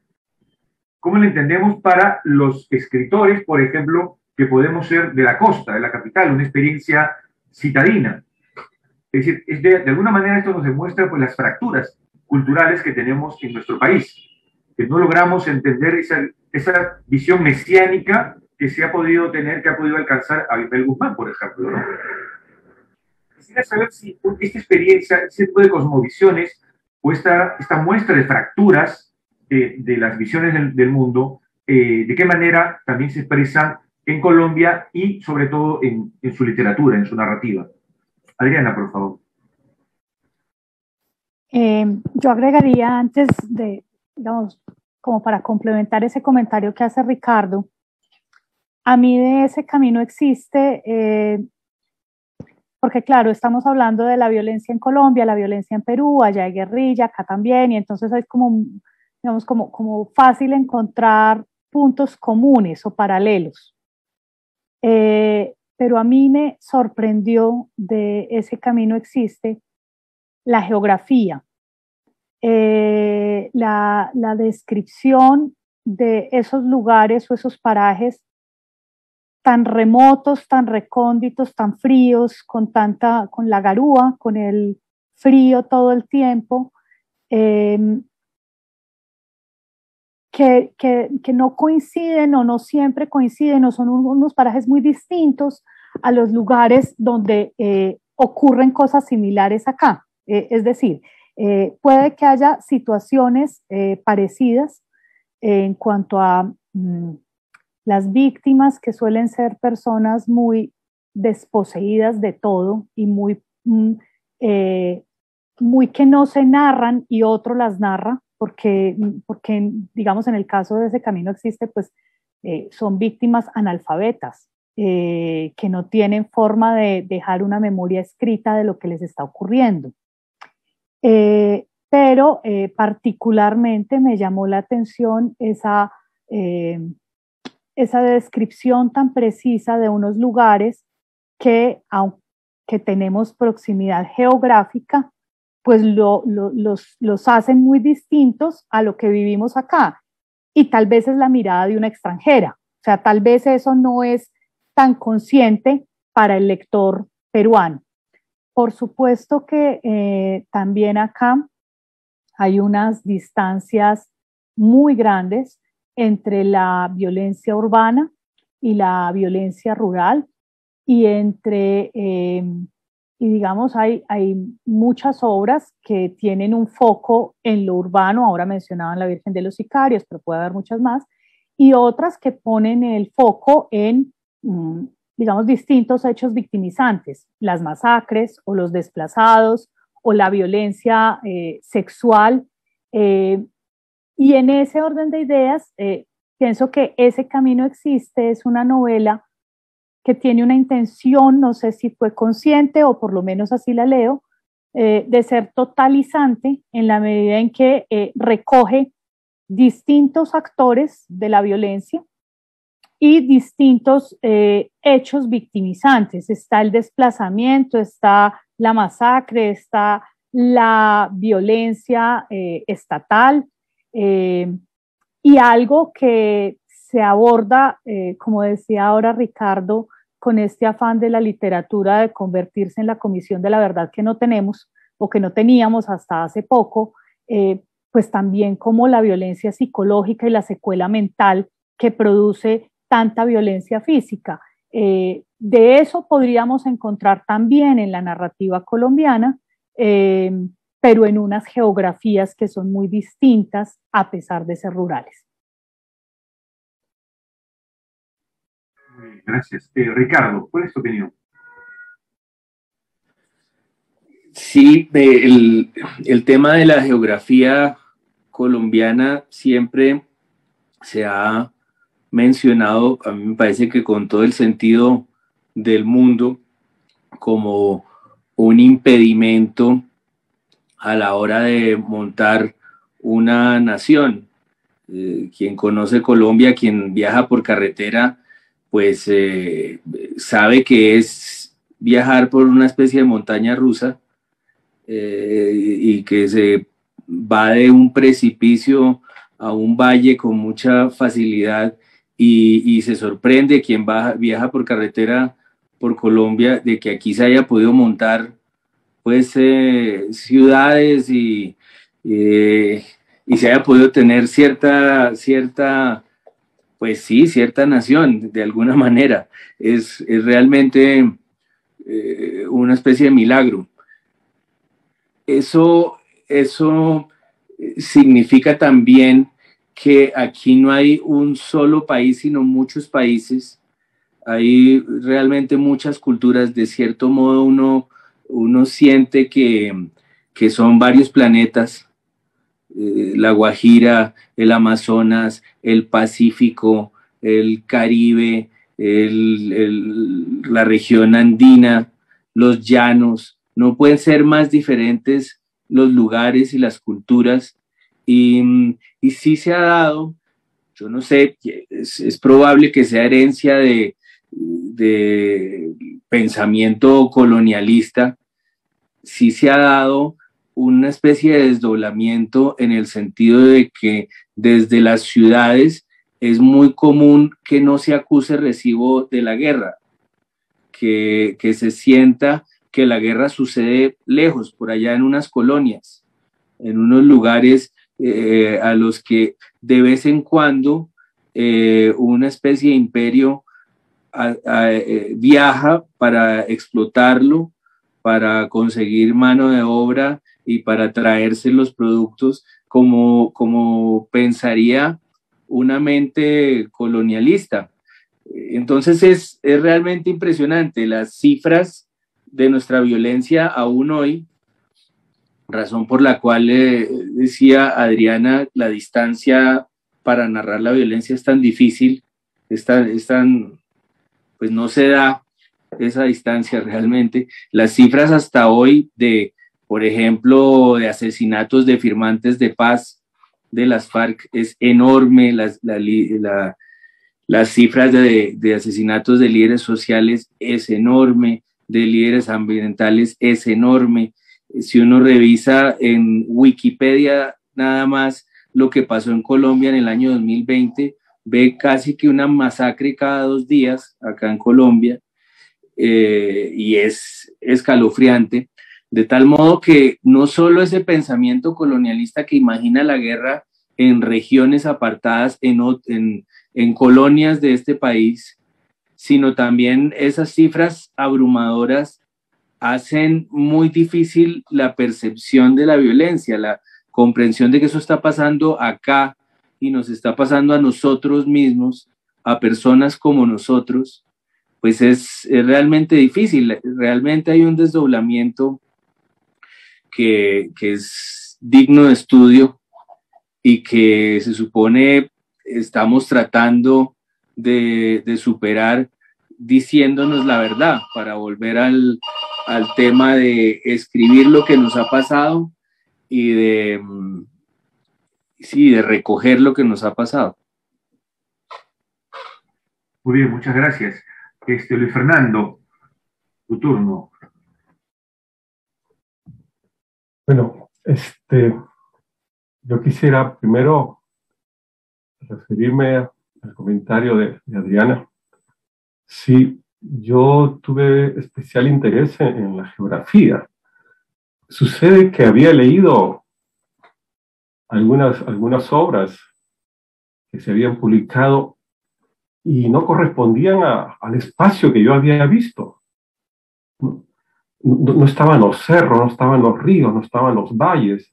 ¿Cómo la entendemos para los escritores, por ejemplo, que podemos ser de la costa, de la capital, una experiencia citadina? Es decir, de alguna manera esto nos demuestra pues, las fracturas culturales que tenemos en nuestro país, que no logramos entender esa visión mesiánica que se ha podido tener, que ha podido alcanzar a Abimael Guzmán, por ejemplo, ¿no? Quisiera saber si esta experiencia, este tipo de cosmovisiones, o esta muestra de fracturas de las visiones del mundo, de qué manera también se expresan en Colombia y sobre todo en su literatura, en su narrativa. Adriana, por favor. Yo agregaría antes de, digamos, como para complementar ese comentario que hace Ricardo, a mí de Ese Camino Existe, porque claro, estamos hablando de la violencia en Colombia, la violencia en Perú, allá hay guerrilla, acá también, y entonces es como, digamos, como fácil encontrar puntos comunes o paralelos. Pero a mí me sorprendió de Ese Camino Existe la geografía, la descripción de esos lugares o esos parajes tan remotos, tan recónditos, tan fríos, con la garúa, con el frío todo el tiempo, que no coinciden o no siempre coinciden, o son unos parajes muy distintos a los lugares donde ocurren cosas similares acá. Es decir, puede que haya situaciones parecidas en cuanto a las víctimas, que suelen ser personas muy desposeídas de todo y muy que no se narran y otro las narra, porque digamos en el caso de Ese Camino Existe, pues son víctimas analfabetas, que no tienen forma de dejar una memoria escrita de lo que les está ocurriendo. Pero particularmente me llamó la atención esa esa descripción tan precisa de unos lugares que, aunque tenemos proximidad geográfica, pues los hacen muy distintos a lo que vivimos acá. Y tal vez es la mirada de una extranjera. O sea, tal vez eso no es tan consciente para el lector peruano. Por supuesto que también acá hay unas distancias muy grandes entre la violencia urbana y la violencia rural, y y digamos, hay muchas obras que tienen un foco en lo urbano. Ahora mencionaban La Virgen de los Sicarios, pero puede haber muchas más, y otras que ponen el foco en, digamos, distintos hechos victimizantes, las masacres o los desplazados o la violencia sexual. Y en ese orden de ideas, pienso que Ese camino existe, es una novela que tiene una intención, no sé si fue consciente o por lo menos así la leo, de ser totalizante en la medida en que recoge distintos actores de la violencia y distintos hechos victimizantes. Está el desplazamiento, está la masacre, está la violencia estatal, y algo que se aborda, como decía ahora Ricardo, con este afán de la literatura de convertirse en la comisión de la verdad que no tenemos o que no teníamos hasta hace poco, pues también como la violencia psicológica y la secuela mental que produce tanta violencia física. De eso podríamos encontrar también en la narrativa colombiana, pero en unas geografías que son muy distintas a pesar de ser rurales. Gracias. Ricardo, ¿cuál es tu opinión? Sí, el tema de la geografía colombiana siempre se ha mencionado, a mí me parece que con todo el sentido del mundo, como un impedimento a la hora de montar una nación. Quien conoce Colombia, quien viaja por carretera, pues sabe que es viajar por una especie de montaña rusa, y que se va de un precipicio a un valle con mucha facilidad, y se sorprende quien viaja por carretera por Colombia de que aquí se haya podido montar pues ciudades y se haya podido tener cierta pues sí, cierta nación, de alguna manera. Es realmente una especie de milagro. Eso significa también que aquí no hay un solo país, sino muchos países. Hay realmente muchas culturas. De cierto modo uno siente que son varios planetas. La Guajira, el Amazonas, el Pacífico, el Caribe, la región andina, los llanos. No pueden ser más diferentes los lugares y las culturas, y sí se ha dado, yo no sé, es probable que sea herencia de pensamiento colonialista. Sí se ha dado una especie de desdoblamiento en el sentido de que desde las ciudades es muy común que no se acuse recibo de la guerra, que se sienta que la guerra sucede lejos, por allá en unas colonias, en unos lugares a los que de vez en cuando una especie de imperio viaja para explotarlo, para conseguir mano de obra y para traerse los productos como pensaría una mente colonialista. Entonces es realmente impresionante las cifras de nuestra violencia aún hoy, razón por la cual decía Adriana, la distancia para narrar la violencia es tan difícil, es tan, pues no se da esa distancia realmente. Las cifras hasta hoy de, por ejemplo, de asesinatos de firmantes de paz de las FARC es enorme. Las cifras de asesinatos de líderes sociales es enorme, de líderes ambientales es enorme. Si uno revisa en Wikipedia nada más lo que pasó en Colombia en el año 2020, ve casi que una masacre cada 2 días acá en Colombia, y es escalofriante, de tal modo que no solo ese pensamiento colonialista que imagina la guerra en regiones apartadas, en colonias de este país, sino también esas cifras abrumadoras hacen muy difícil la percepción de la violencia, la comprensión de que eso está pasando acá y nos está pasando a nosotros mismos, a personas como nosotros, pues es realmente difícil. Realmente hay un desdoblamiento que es digno de estudio y que se supone estamos tratando de superar diciéndonos la verdad, para volver al tema de escribir lo que nos ha pasado y de recoger lo que nos ha pasado. Muy bien, muchas gracias. Luis Fernando, tu turno. Bueno, yo quisiera primero referirme al comentario de Adriana. Sí, yo tuve especial interés en la geografía. Sucede que había leído algunas obras que se habían publicado y no correspondían al espacio que yo había visto. No estaban los cerros, no estaban los ríos, no estaban los valles,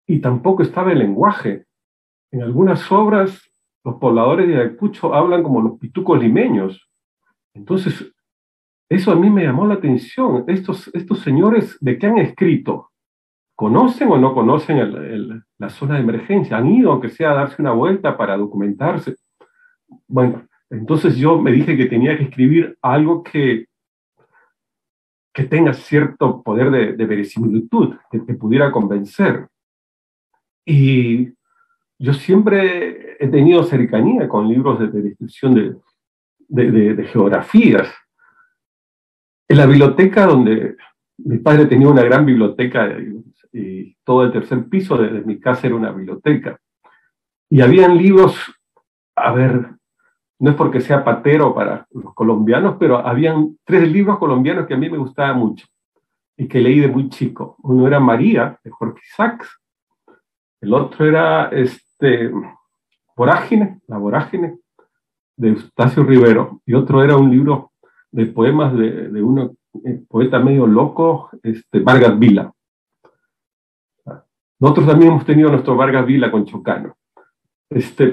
y tampoco estaba el lenguaje. En algunas obras, los pobladores de Ayacucho hablan como los pitucos limeños. Entonces, eso a mí me llamó la atención. Estos señores, ¿de qué han escrito? ¿Conocen o no conocen la zona de emergencia? ¿Han ido, aunque sea, a darse una vuelta para documentarse? Bueno, entonces yo me dije que tenía que escribir algo que tenga cierto poder de verisimilitud, que pudiera convencer. Y yo siempre he tenido cercanía con libros de descripción de geografías. En la biblioteca donde mi padre tenía una gran biblioteca, y todo el tercer piso de mi casa era una biblioteca. Y habían libros, a ver, no es porque sea patero para los colombianos, pero habían 3 libros colombianos que a mí me gustaban mucho y que leí de muy chico. Uno era María, de Jorge Isaacs. El otro era Vorágine, La Vorágine, de Eustacio Rivero. Y otro era un libro de poemas de un poeta medio loco, Vargas Vila. Nosotros también hemos tenido nuestro Vargas Vila con Chocano.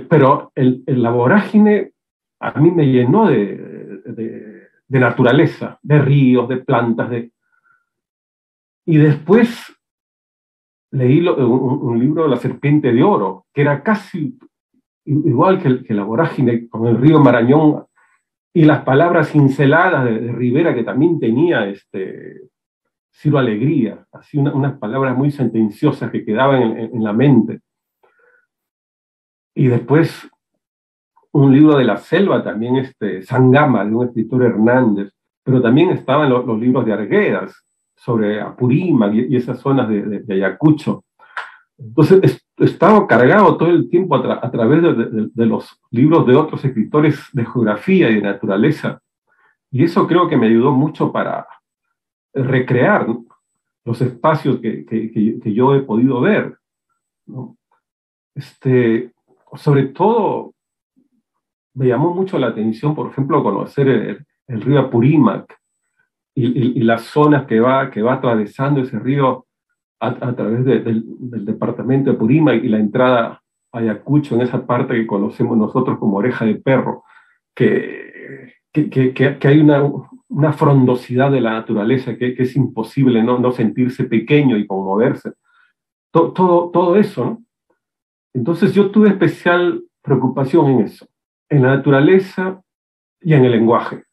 Pero La Vorágine a mí me llenó de naturaleza, de ríos, de plantas. Y después leí un libro, La Serpiente de Oro, que era casi igual que La Vorágine, con el río Marañón y las palabras cinceladas de Rivera, que también tenía Ciro Alegría, así unas palabras muy sentenciosas que quedaban en la mente. Y después un libro de la selva, también Sangama, de un escritor Hernández, pero también estaban los libros de Arguedas, sobre Apurímac y esas zonas de Ayacucho. Entonces estaba cargado todo el tiempo a través de los libros de otros escritores de geografía y de naturaleza, y eso creo que me ayudó mucho para recrear, ¿no?, los espacios que yo he podido ver, ¿no? Sobre todo me llamó mucho la atención, por ejemplo, conocer el río Apurímac y las zonas que va atravesando ese río a través del departamento de Apurímac y la entrada a Ayacucho, en esa parte que conocemos nosotros como Oreja de Perro, que hay una frondosidad de la naturaleza que es imposible no sentirse pequeño y conmoverse. Todo eso, ¿no? Entonces yo tuve especial preocupación en eso, en la naturaleza y en el lenguaje.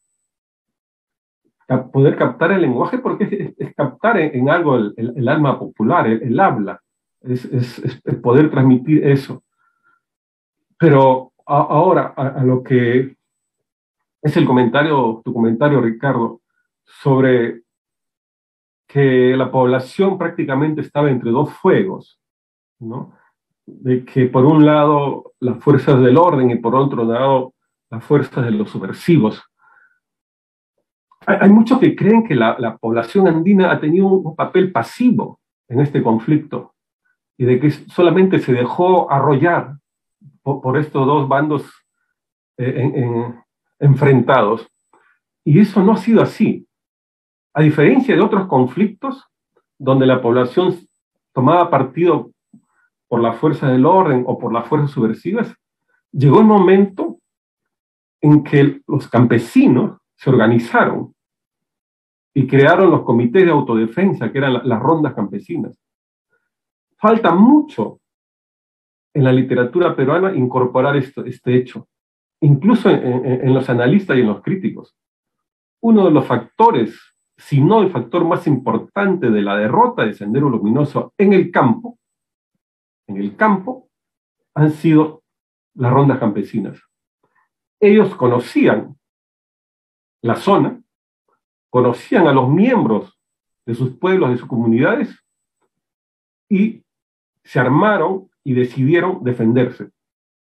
Poder captar el lenguaje, porque es captar en algo el alma popular, el habla, es poder transmitir eso. Pero ahora, a lo que es tu comentario, Ricardo, sobre que la población prácticamente estaba entre dos fuegos, ¿no? De que por un lado las fuerzas del orden y por otro lado las fuerzas de los subversivos. Hay muchos que creen que la población andina ha tenido un papel pasivo en este conflicto y de que solamente se dejó arrollar por estos dos bandos enfrentados. Y eso no ha sido así. A diferencia de otros conflictos donde la población tomaba partido por la fuerza del orden o por las fuerzas subversivas, llegó el momento en que los campesinos se organizaron y crearon los comités de autodefensa, que eran las rondas campesinas. Falta mucho en la literatura peruana incorporar este hecho, incluso en los analistas y en los críticos. Uno de los factores, si no el factor más importante de la derrota de Sendero Luminoso en el campo, han sido las rondas campesinas. Ellos conocían la zona, conocían a los miembros de sus pueblos, de sus comunidades, y se armaron y decidieron defenderse.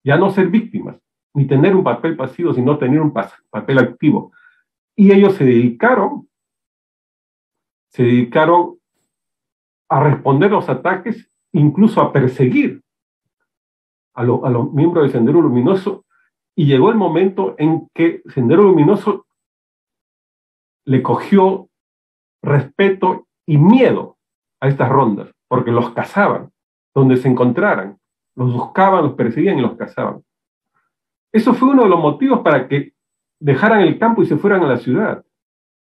Ya no ser víctimas, ni tener un papel pasivo, sino tener un papel activo. Y ellos se dedicaron a responder los ataques, incluso a perseguir a los miembros de Sendero Luminoso, y llegó el momento en que Sendero Luminoso le cogió respeto y miedo a estas rondas, porque los cazaban, donde se encontraran, los buscaban, los perseguían y los cazaban. Eso fue uno de los motivos para que dejaran el campo y se fueran a la ciudad.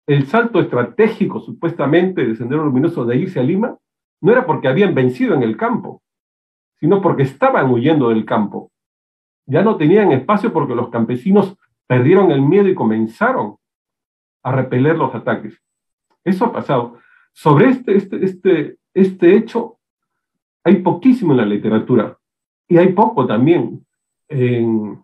El salto estratégico, supuestamente, de Sendero Luminoso de irse a Lima, no era porque habían vencido en el campo, sino porque estaban huyendo del campo. Ya no tenían espacio porque los campesinos perdieron el miedo y comenzaron a repeler los ataques. Eso ha pasado. Sobre este hecho hay poquísimo en la literatura y hay poco también en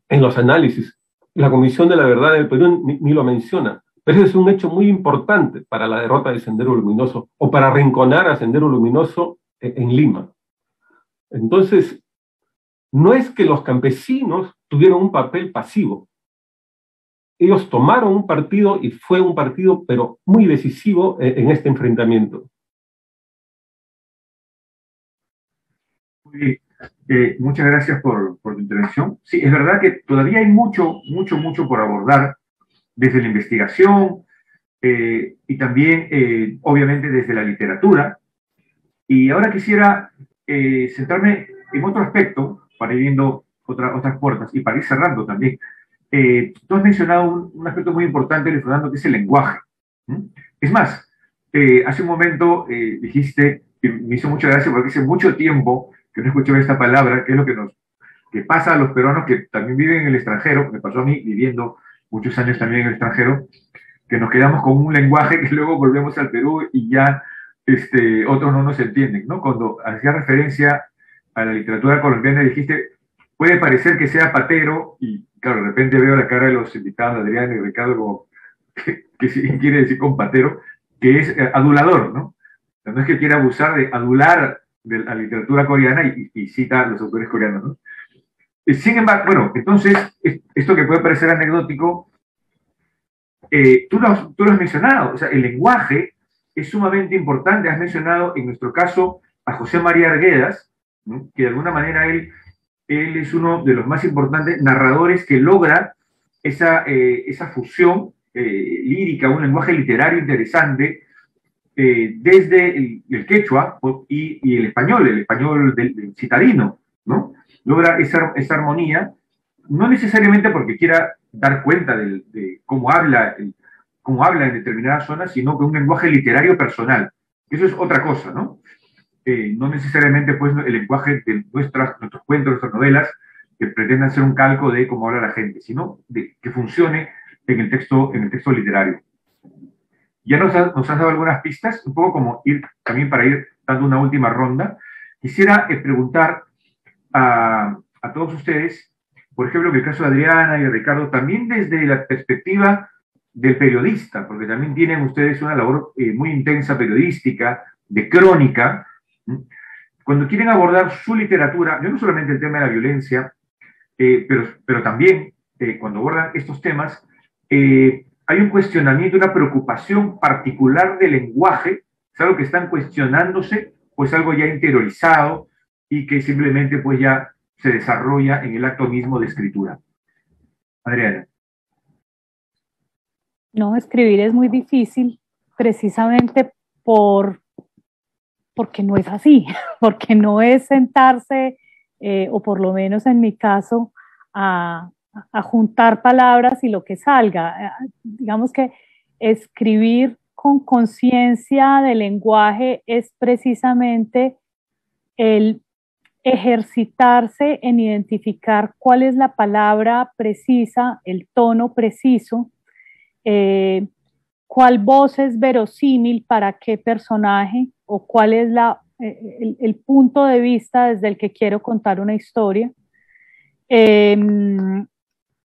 los análisis. La Comisión de la Verdad del Perú ni lo menciona, pero ese es un hecho muy importante para la derrota de Sendero Luminoso o para arrinconar a Sendero Luminoso en Lima. Entonces, no es que los campesinos tuvieron un papel pasivo. Ellos tomaron un partido y fue un partido, pero muy decisivo en este enfrentamiento. Muy bien. Muchas gracias por tu intervención. Sí, es verdad que todavía hay mucho por abordar desde la investigación y también, obviamente, desde la literatura. Y ahora quisiera centrarme en otro aspecto, para ir viendo otras puertas y para ir cerrando también. Tú has mencionado un aspecto muy importante, Fernando, que es el lenguaje. Es más, hace un momento dijiste, que me hizo mucha gracia porque hace mucho tiempo que no escuché esta palabra, que es lo que pasa a los peruanos que también viven en el extranjero, me pasó a mí viviendo muchos años también en el extranjero, que nos quedamos con un lenguaje que luego volvemos al Perú y ya otros no nos entienden, ¿no? Cuando hacía referencia a la literatura colombiana dijiste, puede parecer que sea patero, y claro, de repente veo la cara de los invitados, Adrián y Ricardo, como, ¿qué quiere decir con patero? Que es adulador, ¿no? O sea, no es que quiera abusar de adular de la literatura coreana y cita a los autores coreanos, ¿no? Sin embargo, bueno, entonces, esto que puede parecer anecdótico, tú lo has mencionado, o sea, el lenguaje es sumamente importante. Has mencionado, en nuestro caso, a José María Arguedas, ¿no? Que de alguna manera él es uno de los más importantes narradores que logra esa fusión lírica, un lenguaje literario interesante, desde el quechua y el español del citadino, ¿no? Logra esa armonía, no necesariamente porque quiera dar cuenta de cómo habla en determinadas zonas, sino que un lenguaje literario personal. Eso es otra cosa, ¿no? No necesariamente pues, el lenguaje de nuestros cuentos, nuestras novelas, que pretendan ser un calco de cómo habla la gente, sino de que funcione en el texto literario. Ya nos has dado algunas pistas, un poco como también para ir dando una última ronda. Quisiera preguntar a todos ustedes por ejemplo, en el caso de Adriana y Ricardo, también desde la perspectiva del periodista, porque también tienen ustedes una labor muy intensa periodística, de crónica, cuando quieren abordar su literatura, no solamente el tema de la violencia, pero también cuando abordan estos temas, hay un cuestionamiento, una preocupación particular del lenguaje, es algo que están cuestionándose, pues algo ya interiorizado y que simplemente pues ya se desarrolla en el acto mismo de escritura. Adriana. No, escribir es muy difícil precisamente porque no es así, porque no es sentarse, o por lo menos en mi caso, a juntar palabras y lo que salga. Digamos que escribir con conciencia del lenguaje es precisamente el ejercitarse en identificar cuál es la palabra precisa, el tono preciso, cuál voz es verosímil para qué personaje o cuál es el punto de vista desde el que quiero contar una historia.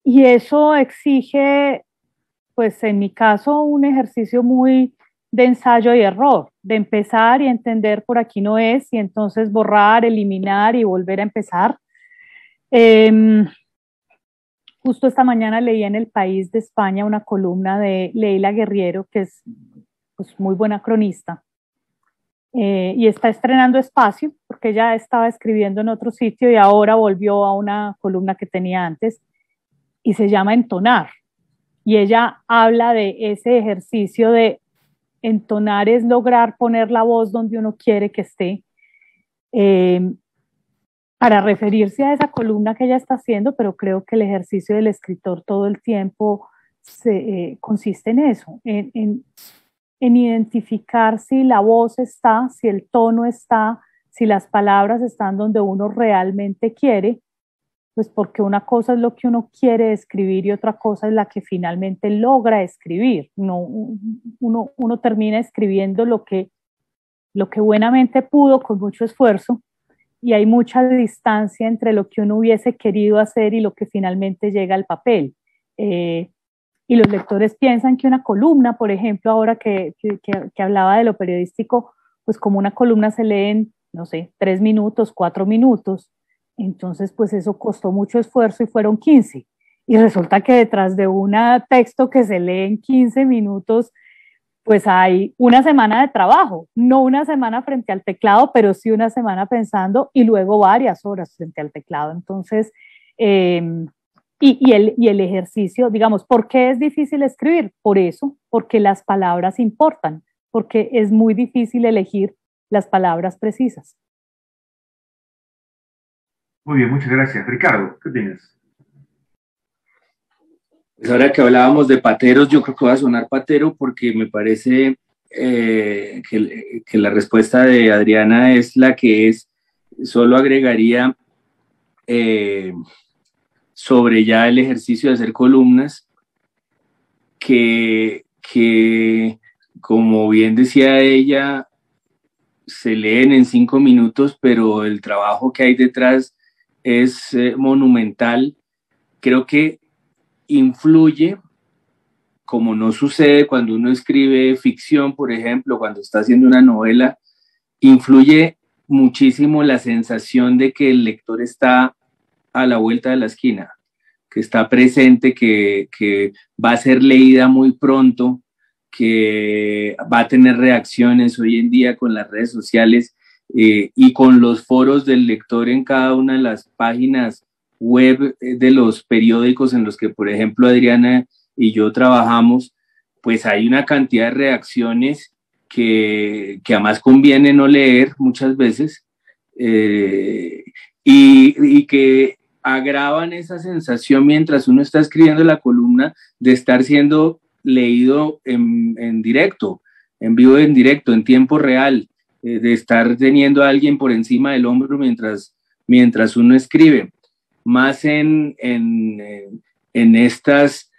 Y eso exige, pues en mi caso, un ejercicio muy de ensayo y error, de empezar y entender por aquí no es, y entonces borrar, eliminar y volver a empezar. Justo esta mañana leí en El País de España una columna de Leila Guerriero, que es pues, muy buena cronista, y está estrenando espacio, porque ella estaba escribiendo en otro sitio y ahora volvió a una columna que tenía antes, y se llama Entonar. Y ella habla de ese ejercicio de entonar es lograr poner la voz donde uno quiere que esté, para referirse a esa columna que ella está haciendo, pero creo que el ejercicio del escritor todo el tiempo consiste en eso, en identificar si la voz está, si el tono está, si las palabras están donde uno realmente quiere, pues porque una cosa es lo que uno quiere escribir y otra cosa es la que finalmente logra escribir. Uno termina escribiendo lo que buenamente pudo con mucho esfuerzo, y hay mucha distancia entre lo que uno hubiese querido hacer y lo que finalmente llega al papel. Y los lectores piensan que una columna, por ejemplo, ahora que hablaba de lo periodístico, pues como una columna se lee en, no sé, 3 minutos, 4 minutos, entonces pues eso costó mucho esfuerzo y fueron 15. Y resulta que detrás de un texto que se lee en 15 minutos, pues hay una semana de trabajo, no una semana frente al teclado, pero sí una semana pensando y luego varias horas frente al teclado. Entonces, y el ejercicio, digamos, ¿por qué es difícil escribir? Por eso, porque las palabras importan, porque es muy difícil elegir las palabras precisas. Muy bien, muchas gracias. Ricardo, ¿qué tienes? Pues ahora que hablábamos de pateros, yo creo que va a sonar patero porque me parece que la respuesta de Adriana es la que es. Solo agregaría sobre ya el ejercicio de hacer columnas, que como bien decía ella, se leen en 5 minutos, pero el trabajo que hay detrás es monumental. Creo que influye, como no sucede cuando uno escribe ficción, por ejemplo, cuando está haciendo una novela, influye muchísimo la sensación de que el lector está a la vuelta de la esquina, que está presente, que va a ser leída muy pronto, que va a tener reacciones hoy en día con las redes sociales y con los foros del lector en cada una de las páginas web de los periódicos en los que, por ejemplo, Adriana y yo trabajamos, pues hay una cantidad de reacciones que además conviene no leer muchas veces, y que agravan esa sensación mientras uno está escribiendo la columna de estar siendo leído en directo, en vivo, en directo, en tiempo real, de estar teniendo a alguien por encima del hombro mientras uno escribe. Más en estas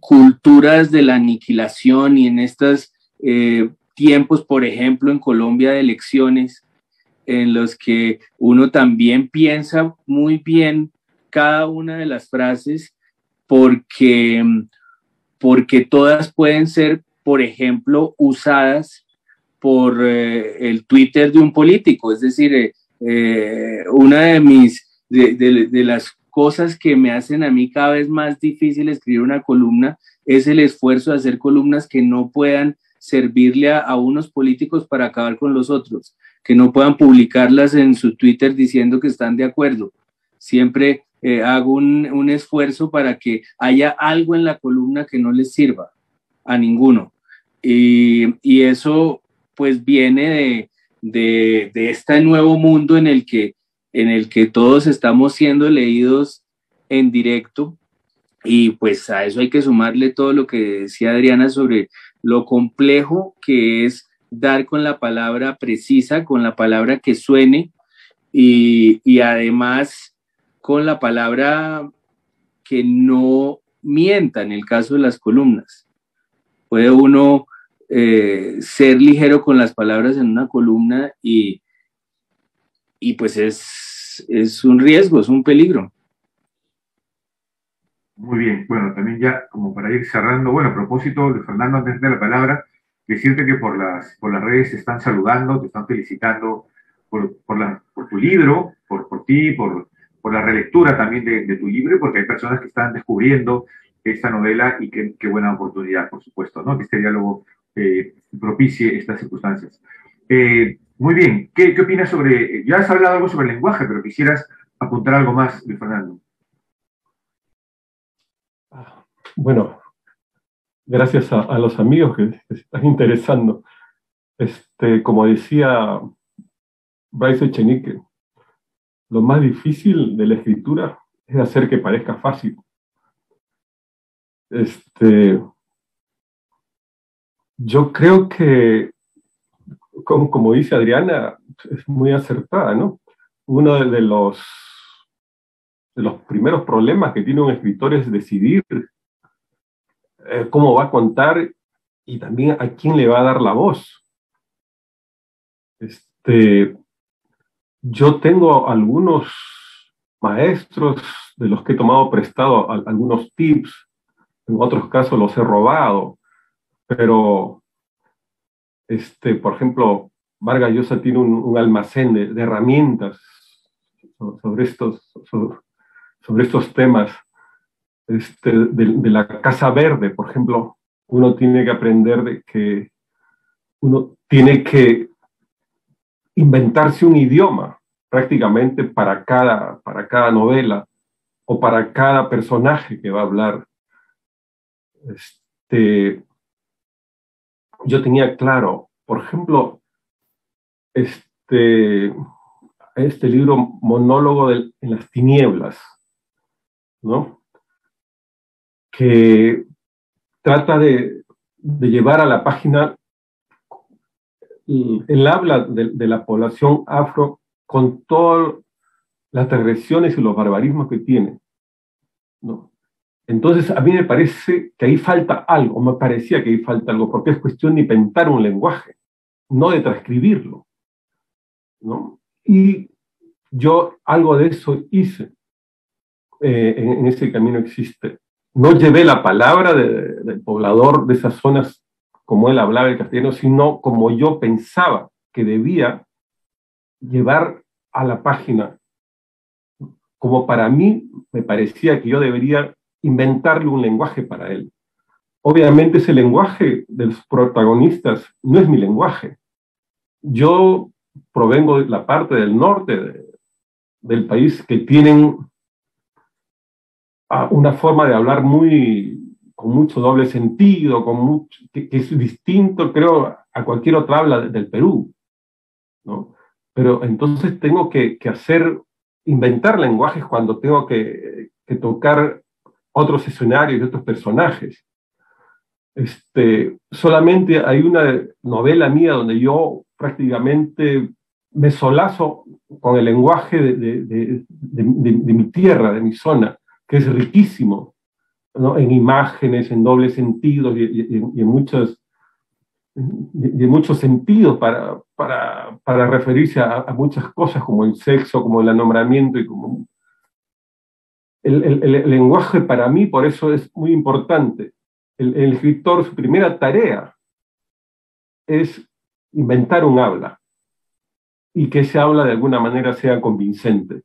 culturas de la aniquilación y en estos tiempos, por ejemplo, en Colombia de elecciones, en los que uno también piensa muy bien cada una de las frases porque todas pueden ser, por ejemplo, usadas por el Twitter de un político. Es decir, una de las cosas que me hacen a mí cada vez más difícil escribir una columna es el esfuerzo de hacer columnas que no puedan servirle a unos políticos para acabar con los otros, que no puedan publicarlas en su Twitter diciendo que están de acuerdo. Siempre hago un esfuerzo para que haya algo en la columna que no les sirva a ninguno. Y eso pues viene de este nuevo mundo en el que todos estamos siendo leídos en directo, y pues a eso hay que sumarle todo lo que decía Adriana sobre lo complejo que es dar con la palabra precisa, con la palabra que suene, y además con la palabra que no mienta en el caso de las columnas. Puede uno ser ligero con las palabras en una columna y pues es un riesgo, es un peligro. Muy bien, bueno, también ya como para ir cerrando, bueno, a propósito de Fernando, antes de la palabra, decirte que por las redes te están saludando, te están felicitando por tu libro, por ti, por la relectura también de tu libro, porque hay personas que están descubriendo esta novela, y qué buena oportunidad, por supuesto, ¿no? Que este diálogo propicie estas circunstancias. Muy bien, ¿qué opinas sobre, ya has hablado algo sobre el lenguaje, pero quisieras apuntar algo más de Fernando? Bueno, gracias a los amigos que se están interesando. Como decía Bryce Echenique, lo más difícil de la escritura es hacer que parezca fácil. Yo creo que, como dice Adriana, es muy acertada, ¿no? Uno de los primeros problemas que tiene un escritor es decidir cómo va a contar y también a quién le va a dar la voz. Yo tengo algunos maestros de los que he tomado prestado algunos tips, en otros casos los he robado, pero por ejemplo, Vargas Llosa tiene un almacén de herramientas sobre estos temas. De la Casa Verde, por ejemplo, uno tiene que aprender de que uno tiene que inventarse un idioma prácticamente para cada novela o para cada personaje que va a hablar. Yo tenía claro, por ejemplo, este libro Monólogo en las tinieblas, ¿no? Que trata de llevar a la página el habla de la población afro con todas las transgresiones y los barbarismos que tiene, ¿no? Entonces a mí me parece que ahí falta algo, me parecía que ahí falta algo, porque es cuestión de inventar un lenguaje, no de transcribirlo, ¿no? Y yo algo de eso hice, en ese camino existe. No llevé la palabra del poblador de esas zonas como él hablaba el castellano, sino como yo pensaba que debía llevar a la página. Como para mí me parecía que yo debería inventarle un lenguaje para él. Obviamente ese lenguaje de los protagonistas no es mi lenguaje. Yo provengo de la parte del norte del país que tienen una forma de hablar con mucho doble sentido, que es distinto, creo, a cualquier otra habla del Perú, ¿no? Pero entonces tengo que inventar lenguajes cuando tengo que tocar otros escenarios y otros personajes. Solamente hay una novela mía donde yo prácticamente me solazo con el lenguaje de mi tierra, de mi zona, que es riquísimo, ¿no? En imágenes, en dobles sentidos y en muchos sentidos para referirse a muchas cosas, como el sexo, como el nombramiento, y como El lenguaje para mí, por eso es muy importante. El escritor, su primera tarea es inventar un habla y que ese habla de alguna manera sea convincente.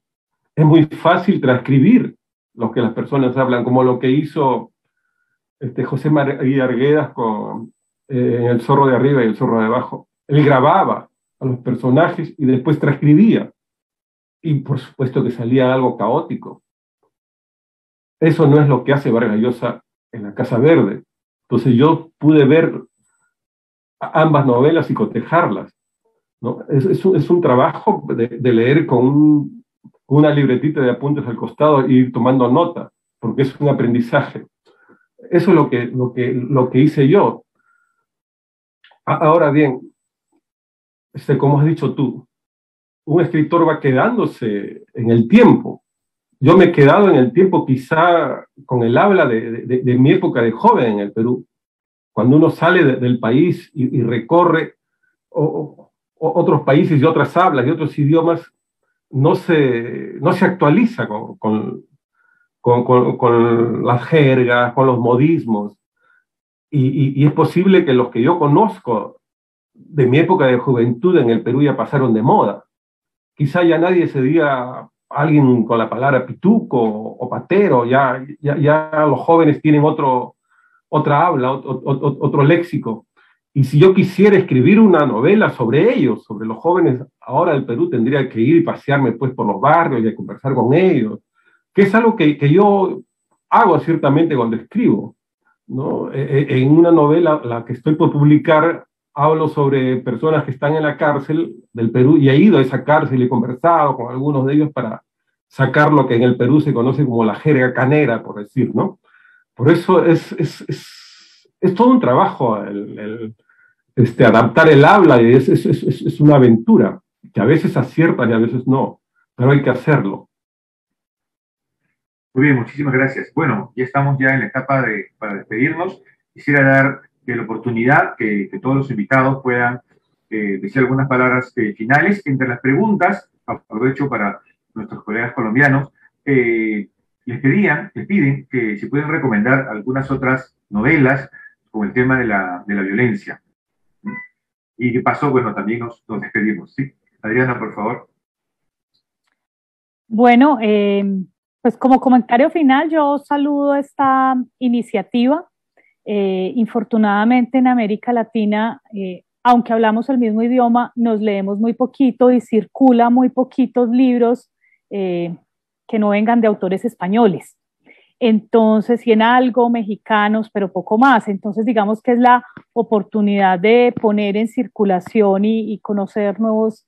Es muy fácil transcribir lo que las personas hablan, como lo que hizo José María Arguedas en El zorro de arriba y El zorro de abajo. Él grababa a los personajes y después transcribía. Y por supuesto que salía algo caótico. Eso no es lo que hace Vargas Llosa en La Casa Verde. Entonces yo pude ver ambas novelas y cotejarlas, ¿no? Es un trabajo de leer con una libretita de apuntes al costado y ir tomando nota, porque es un aprendizaje. Eso es lo que hice yo. Ahora bien, como has dicho tú, un escritor va quedándose en el tiempo. Yo me he quedado en el tiempo quizá con el habla de mi época de joven en el Perú. Cuando uno sale del país y recorre otros países y otras hablas y otros idiomas, no se actualiza con las jergas, con los modismos. Y es posible que los que yo conozco de mi época de juventud en el Perú ya pasaron de moda. Quizá ya nadie se diga alguien con la palabra pituco o patero, ya los jóvenes tienen otra habla, otro léxico. Y si yo quisiera escribir una novela sobre ellos, sobre los jóvenes ahora del Perú, tendría que ir y pasearme pues por los barrios y conversar con ellos, que es algo que yo hago ciertamente cuando escribo, ¿no? En una novela, la que estoy por publicar, hablo sobre personas que están en la cárcel del Perú y he ido a esa cárcel y he conversado con algunos de ellos para sacar lo que en el Perú se conoce como la jerga canera, por decir, ¿no? Por eso es todo un trabajo adaptar el habla, y es una aventura, que a veces aciertan y a veces no, pero hay que hacerlo. Muy bien, muchísimas gracias. Bueno, ya estamos en la etapa para despedirnos. Quisiera dar la oportunidad que todos los invitados puedan decir algunas palabras finales. Entre las preguntas, aprovecho para nuestros colegas colombianos, les piden que si pueden recomendar algunas otras novelas con el tema de la violencia. Y de paso, bueno, también nos despedimos, ¿sí? Adriana, por favor. Bueno, pues como comentario final, yo saludo esta iniciativa. Infortunadamente en América Latina, aunque hablamos el mismo idioma, nos leemos muy poquito y circula muy poquitos libros que no vengan de autores españoles. Entonces, y en algo mexicanos, pero poco más. Entonces, digamos que es la oportunidad de poner en circulación y conocer nuevos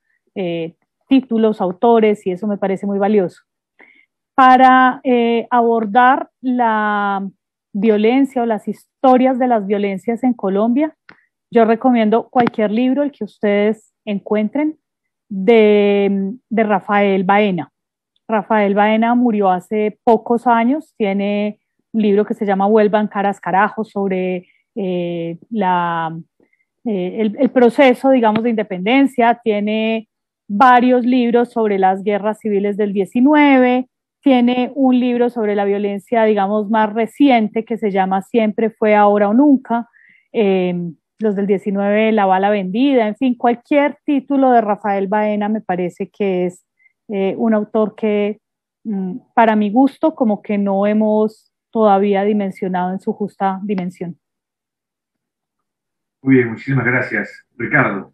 títulos, autores, y eso me parece muy valioso. Para abordar la violencia o las historias de las violencias en Colombia, yo recomiendo cualquier libro, el que ustedes encuentren, de Rafael Baena. Rafael Baena murió hace pocos años, tiene un libro que se llama Vuelvan caras carajos sobre el proceso, digamos, de independencia, tiene varios libros sobre las guerras civiles del 19, tiene un libro sobre la violencia, digamos, más reciente que se llama Siempre fue, ahora o nunca, los del 19, La bala vendida, en fin, cualquier título de Rafael Baena me parece que es un autor que para mi gusto como que no hemos todavía dimensionado en su justa dimensión. Muy bien, muchísimas gracias. Ricardo.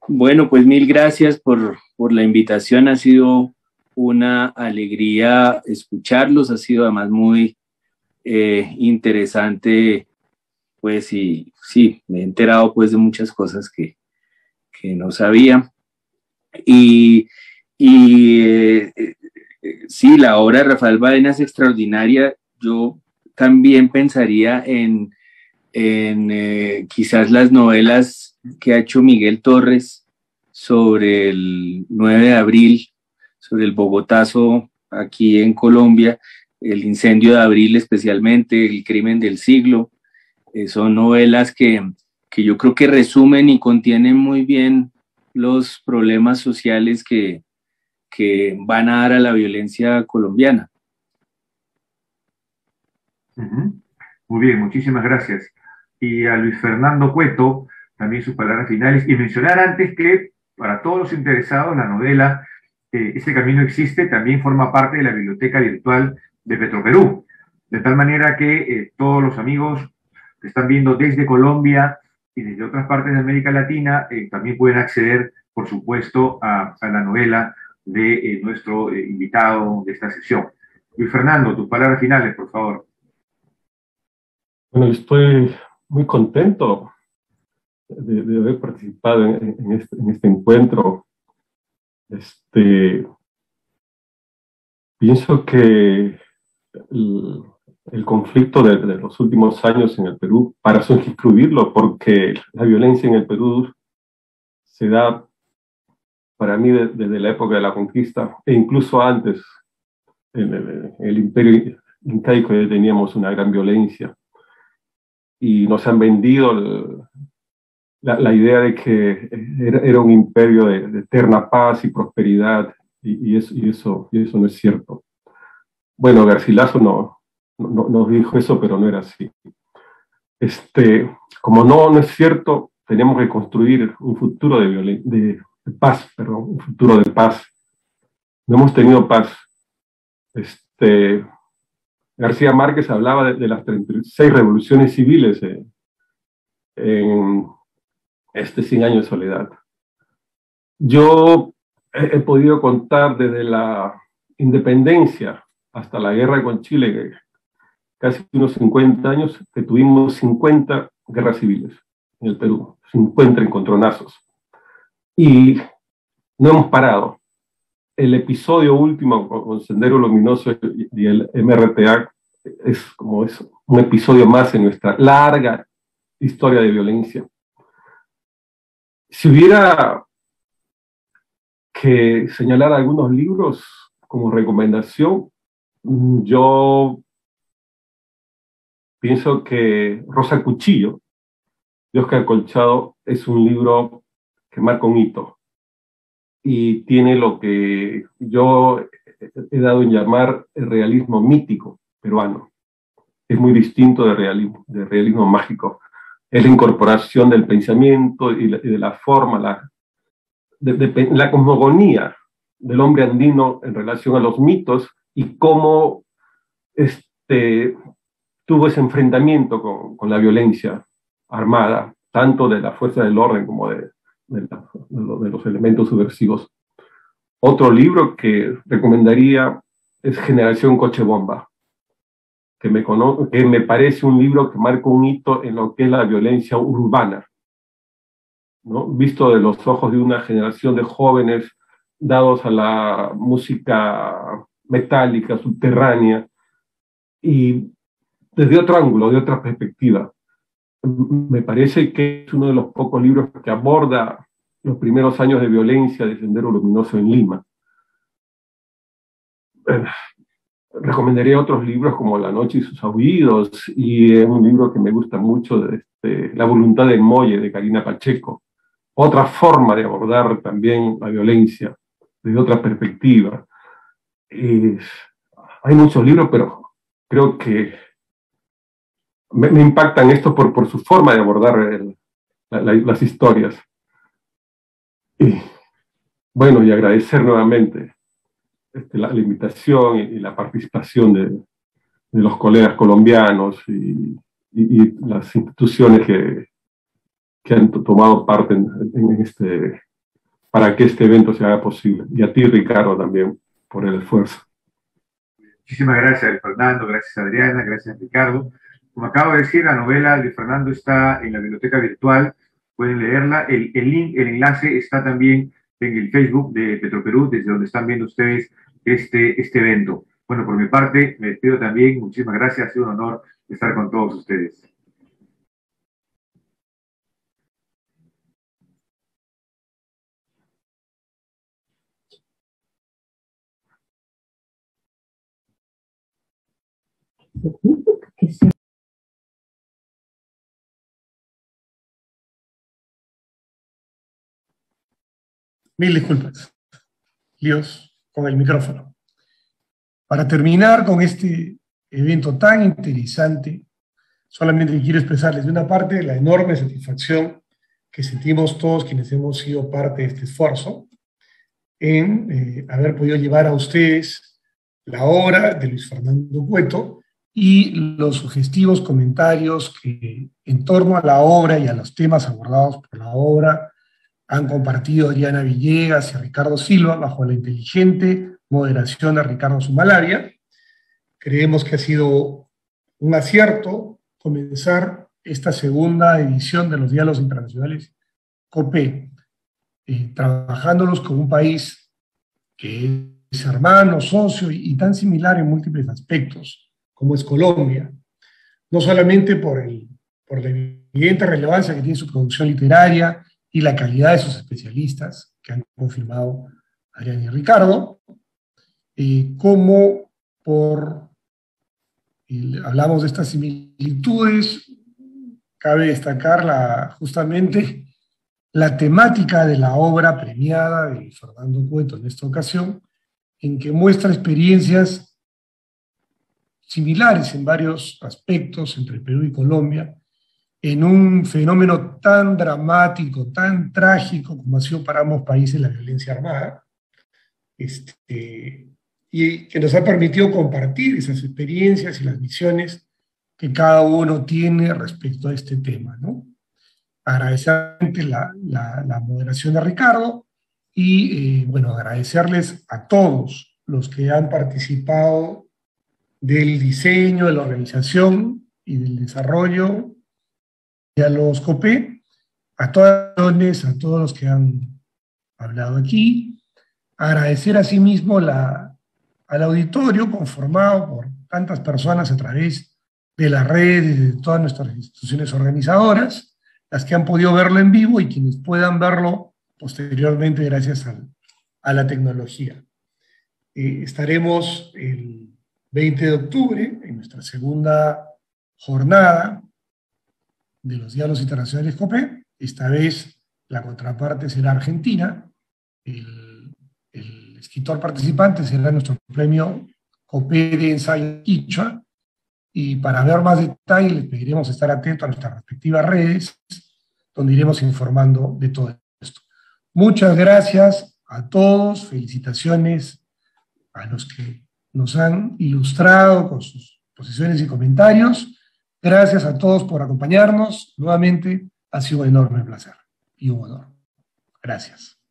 Bueno, pues mil gracias por la invitación, ha sido una alegría escucharlos, ha sido además muy interesante, pues, y sí, me he enterado pues de muchas cosas que no sabía. Y sí, la obra de Rafael Baena es extraordinaria. Yo también pensaría en quizás las novelas que ha hecho Miguel Torres sobre el 9 de abril, sobre el Bogotazo aquí en Colombia, el incendio de abril especialmente, el crimen del siglo. Son novelas que yo creo que resumen y contienen muy bien los problemas sociales que van a dar a la violencia colombiana. Muy bien, muchísimas gracias. Y a Luis Fernando Cueto, también sus palabras finales, y mencionar antes que para todos los interesados, la novela Este Camino Existe también forma parte de la biblioteca virtual de Petroperú, de tal manera que todos los amigos que están viendo desde Colombia y desde otras partes de América Latina también pueden acceder, por supuesto, a la novela de nuestro invitado de esta sesión. Luis Fernando, tus palabras finales, por favor. Bueno, estoy muy contento de haber participado en este encuentro. Pienso que el conflicto de los últimos años en el Perú, para excluirlo, porque la violencia en el Perú se da, para mí, desde la época de la conquista, e incluso antes, en el imperio incaico ya teníamos una gran violencia, y nos han vendido la idea de que era un imperio de eterna paz y prosperidad, y eso no es cierto. Bueno, Garcilaso nos dijo eso, pero no era así. Como no es cierto, tenemos que construir un futuro de paz, un futuro de paz. No hemos tenido paz. García Márquez hablaba de las 36 revoluciones civiles en 100 años de soledad. Yo he podido contar desde la independencia hasta la guerra con Chile, casi unos 50 años, que tuvimos 50 guerras civiles en el Perú, 50 encontronazos. Y no hemos parado. El episodio último con Sendero Luminoso y el MRTA es un episodio más en nuestra larga historia de violencia. Si hubiera que señalar algunos libros como recomendación, yo pienso que Rosa Cuchillo, de Óscar Colchado, es un libro que marca un hito y tiene lo que yo he dado en llamar el realismo mítico peruano. Es muy distinto de realismo mágico. Es la incorporación del pensamiento y de la forma, la cosmogonía del hombre andino en relación a los mitos y cómo tuvo ese enfrentamiento con la violencia armada, tanto de la fuerza del orden como de los elementos subversivos. Otro libro que recomendaría es Generación Coche Bomba, que me parece un libro que marca un hito en lo que es la violencia urbana, ¿no? Visto de los ojos de una generación de jóvenes dados a la música metálica, subterránea, y desde otro ángulo, de otra perspectiva. Me parece que es uno de los pocos libros que aborda los primeros años de violencia de Sendero Luminoso en Lima. Recomendaría otros libros como La Noche y sus aullidos, y un libro que me gusta mucho, La Voluntad del Molle, de Karina Pacheco. Otra forma de abordar también la violencia, desde otra perspectiva. Hay muchos libros, pero creo que me impactan esto por su forma de abordar las historias. Y bueno, y agradecer nuevamente la invitación y la participación de los colegas colombianos y las instituciones que han tomado parte para que este evento se haga posible. Y a ti, Ricardo, también, por el esfuerzo. Muchísimas gracias, Fernando, gracias, Adriana, gracias, Ricardo. Como acabo de decir, la novela de Fernando está en la biblioteca virtual, pueden leerla. El link, el enlace está también en el Facebook de Petroperú, desde donde están viendo ustedes este evento. Bueno, por mi parte, me despido también. Muchísimas gracias, ha sido un honor estar con todos ustedes. Mil disculpas. Líos con el micrófono. Para terminar con este evento tan interesante. Solamente quiero expresarles de una parte la enorme satisfacción que sentimos todos quienes hemos sido parte de este esfuerzo en haber podido llevar a ustedes la obra de Luis Fernando Cueto y los sugestivos comentarios que en torno a la obra y a los temas abordados por la obra han compartido Adriana Villegas y Ricardo Silva bajo la inteligente moderación de Ricardo Sumalavia. Creemos que ha sido un acierto comenzar esta segunda edición de los Diálogos Internacionales COPE, trabajándolos con un país que es hermano, socio y tan similar en múltiples aspectos como es Colombia, no solamente por la evidente relevancia que tiene su producción literaria y la calidad de sus especialistas, que han confirmado Adriana y Ricardo, como por, hablamos de estas similitudes, cabe destacar justamente la temática de la obra premiada de Fernando Cueto en esta ocasión, en que muestra experiencias similares en varios aspectos entre Perú y Colombia, en un fenómeno tan dramático, tan trágico como ha sido para ambos países la violencia armada, y que nos ha permitido compartir esas experiencias y las visiones que cada uno tiene respecto a este tema, ¿no? Agradecer la moderación de Ricardo y, bueno, agradecerles a todos los que han participado del diseño, de la organización y del desarrollo de los COPE, a todos los que han hablado aquí, agradecer asimismo al auditorio conformado por tantas personas a través de las redes, de todas nuestras instituciones organizadoras, las que han podido verlo en vivo y quienes puedan verlo posteriormente gracias a la tecnología. Estaremos el 20 de octubre en nuestra segunda jornada de los Diálogos Internacionales COPE. Esta vez la contraparte será Argentina. El escritor participante será nuestro premio COPE de ensayo quichua. Y para ver más detalles les pediremos estar atentos a nuestras respectivas redes, donde iremos informando de todo esto. Muchas gracias a todos, felicitaciones a los que nos han ilustrado con sus posiciones y comentarios. Gracias a todos por acompañarnos. Nuevamente, ha sido un enorme placer y un honor. Gracias.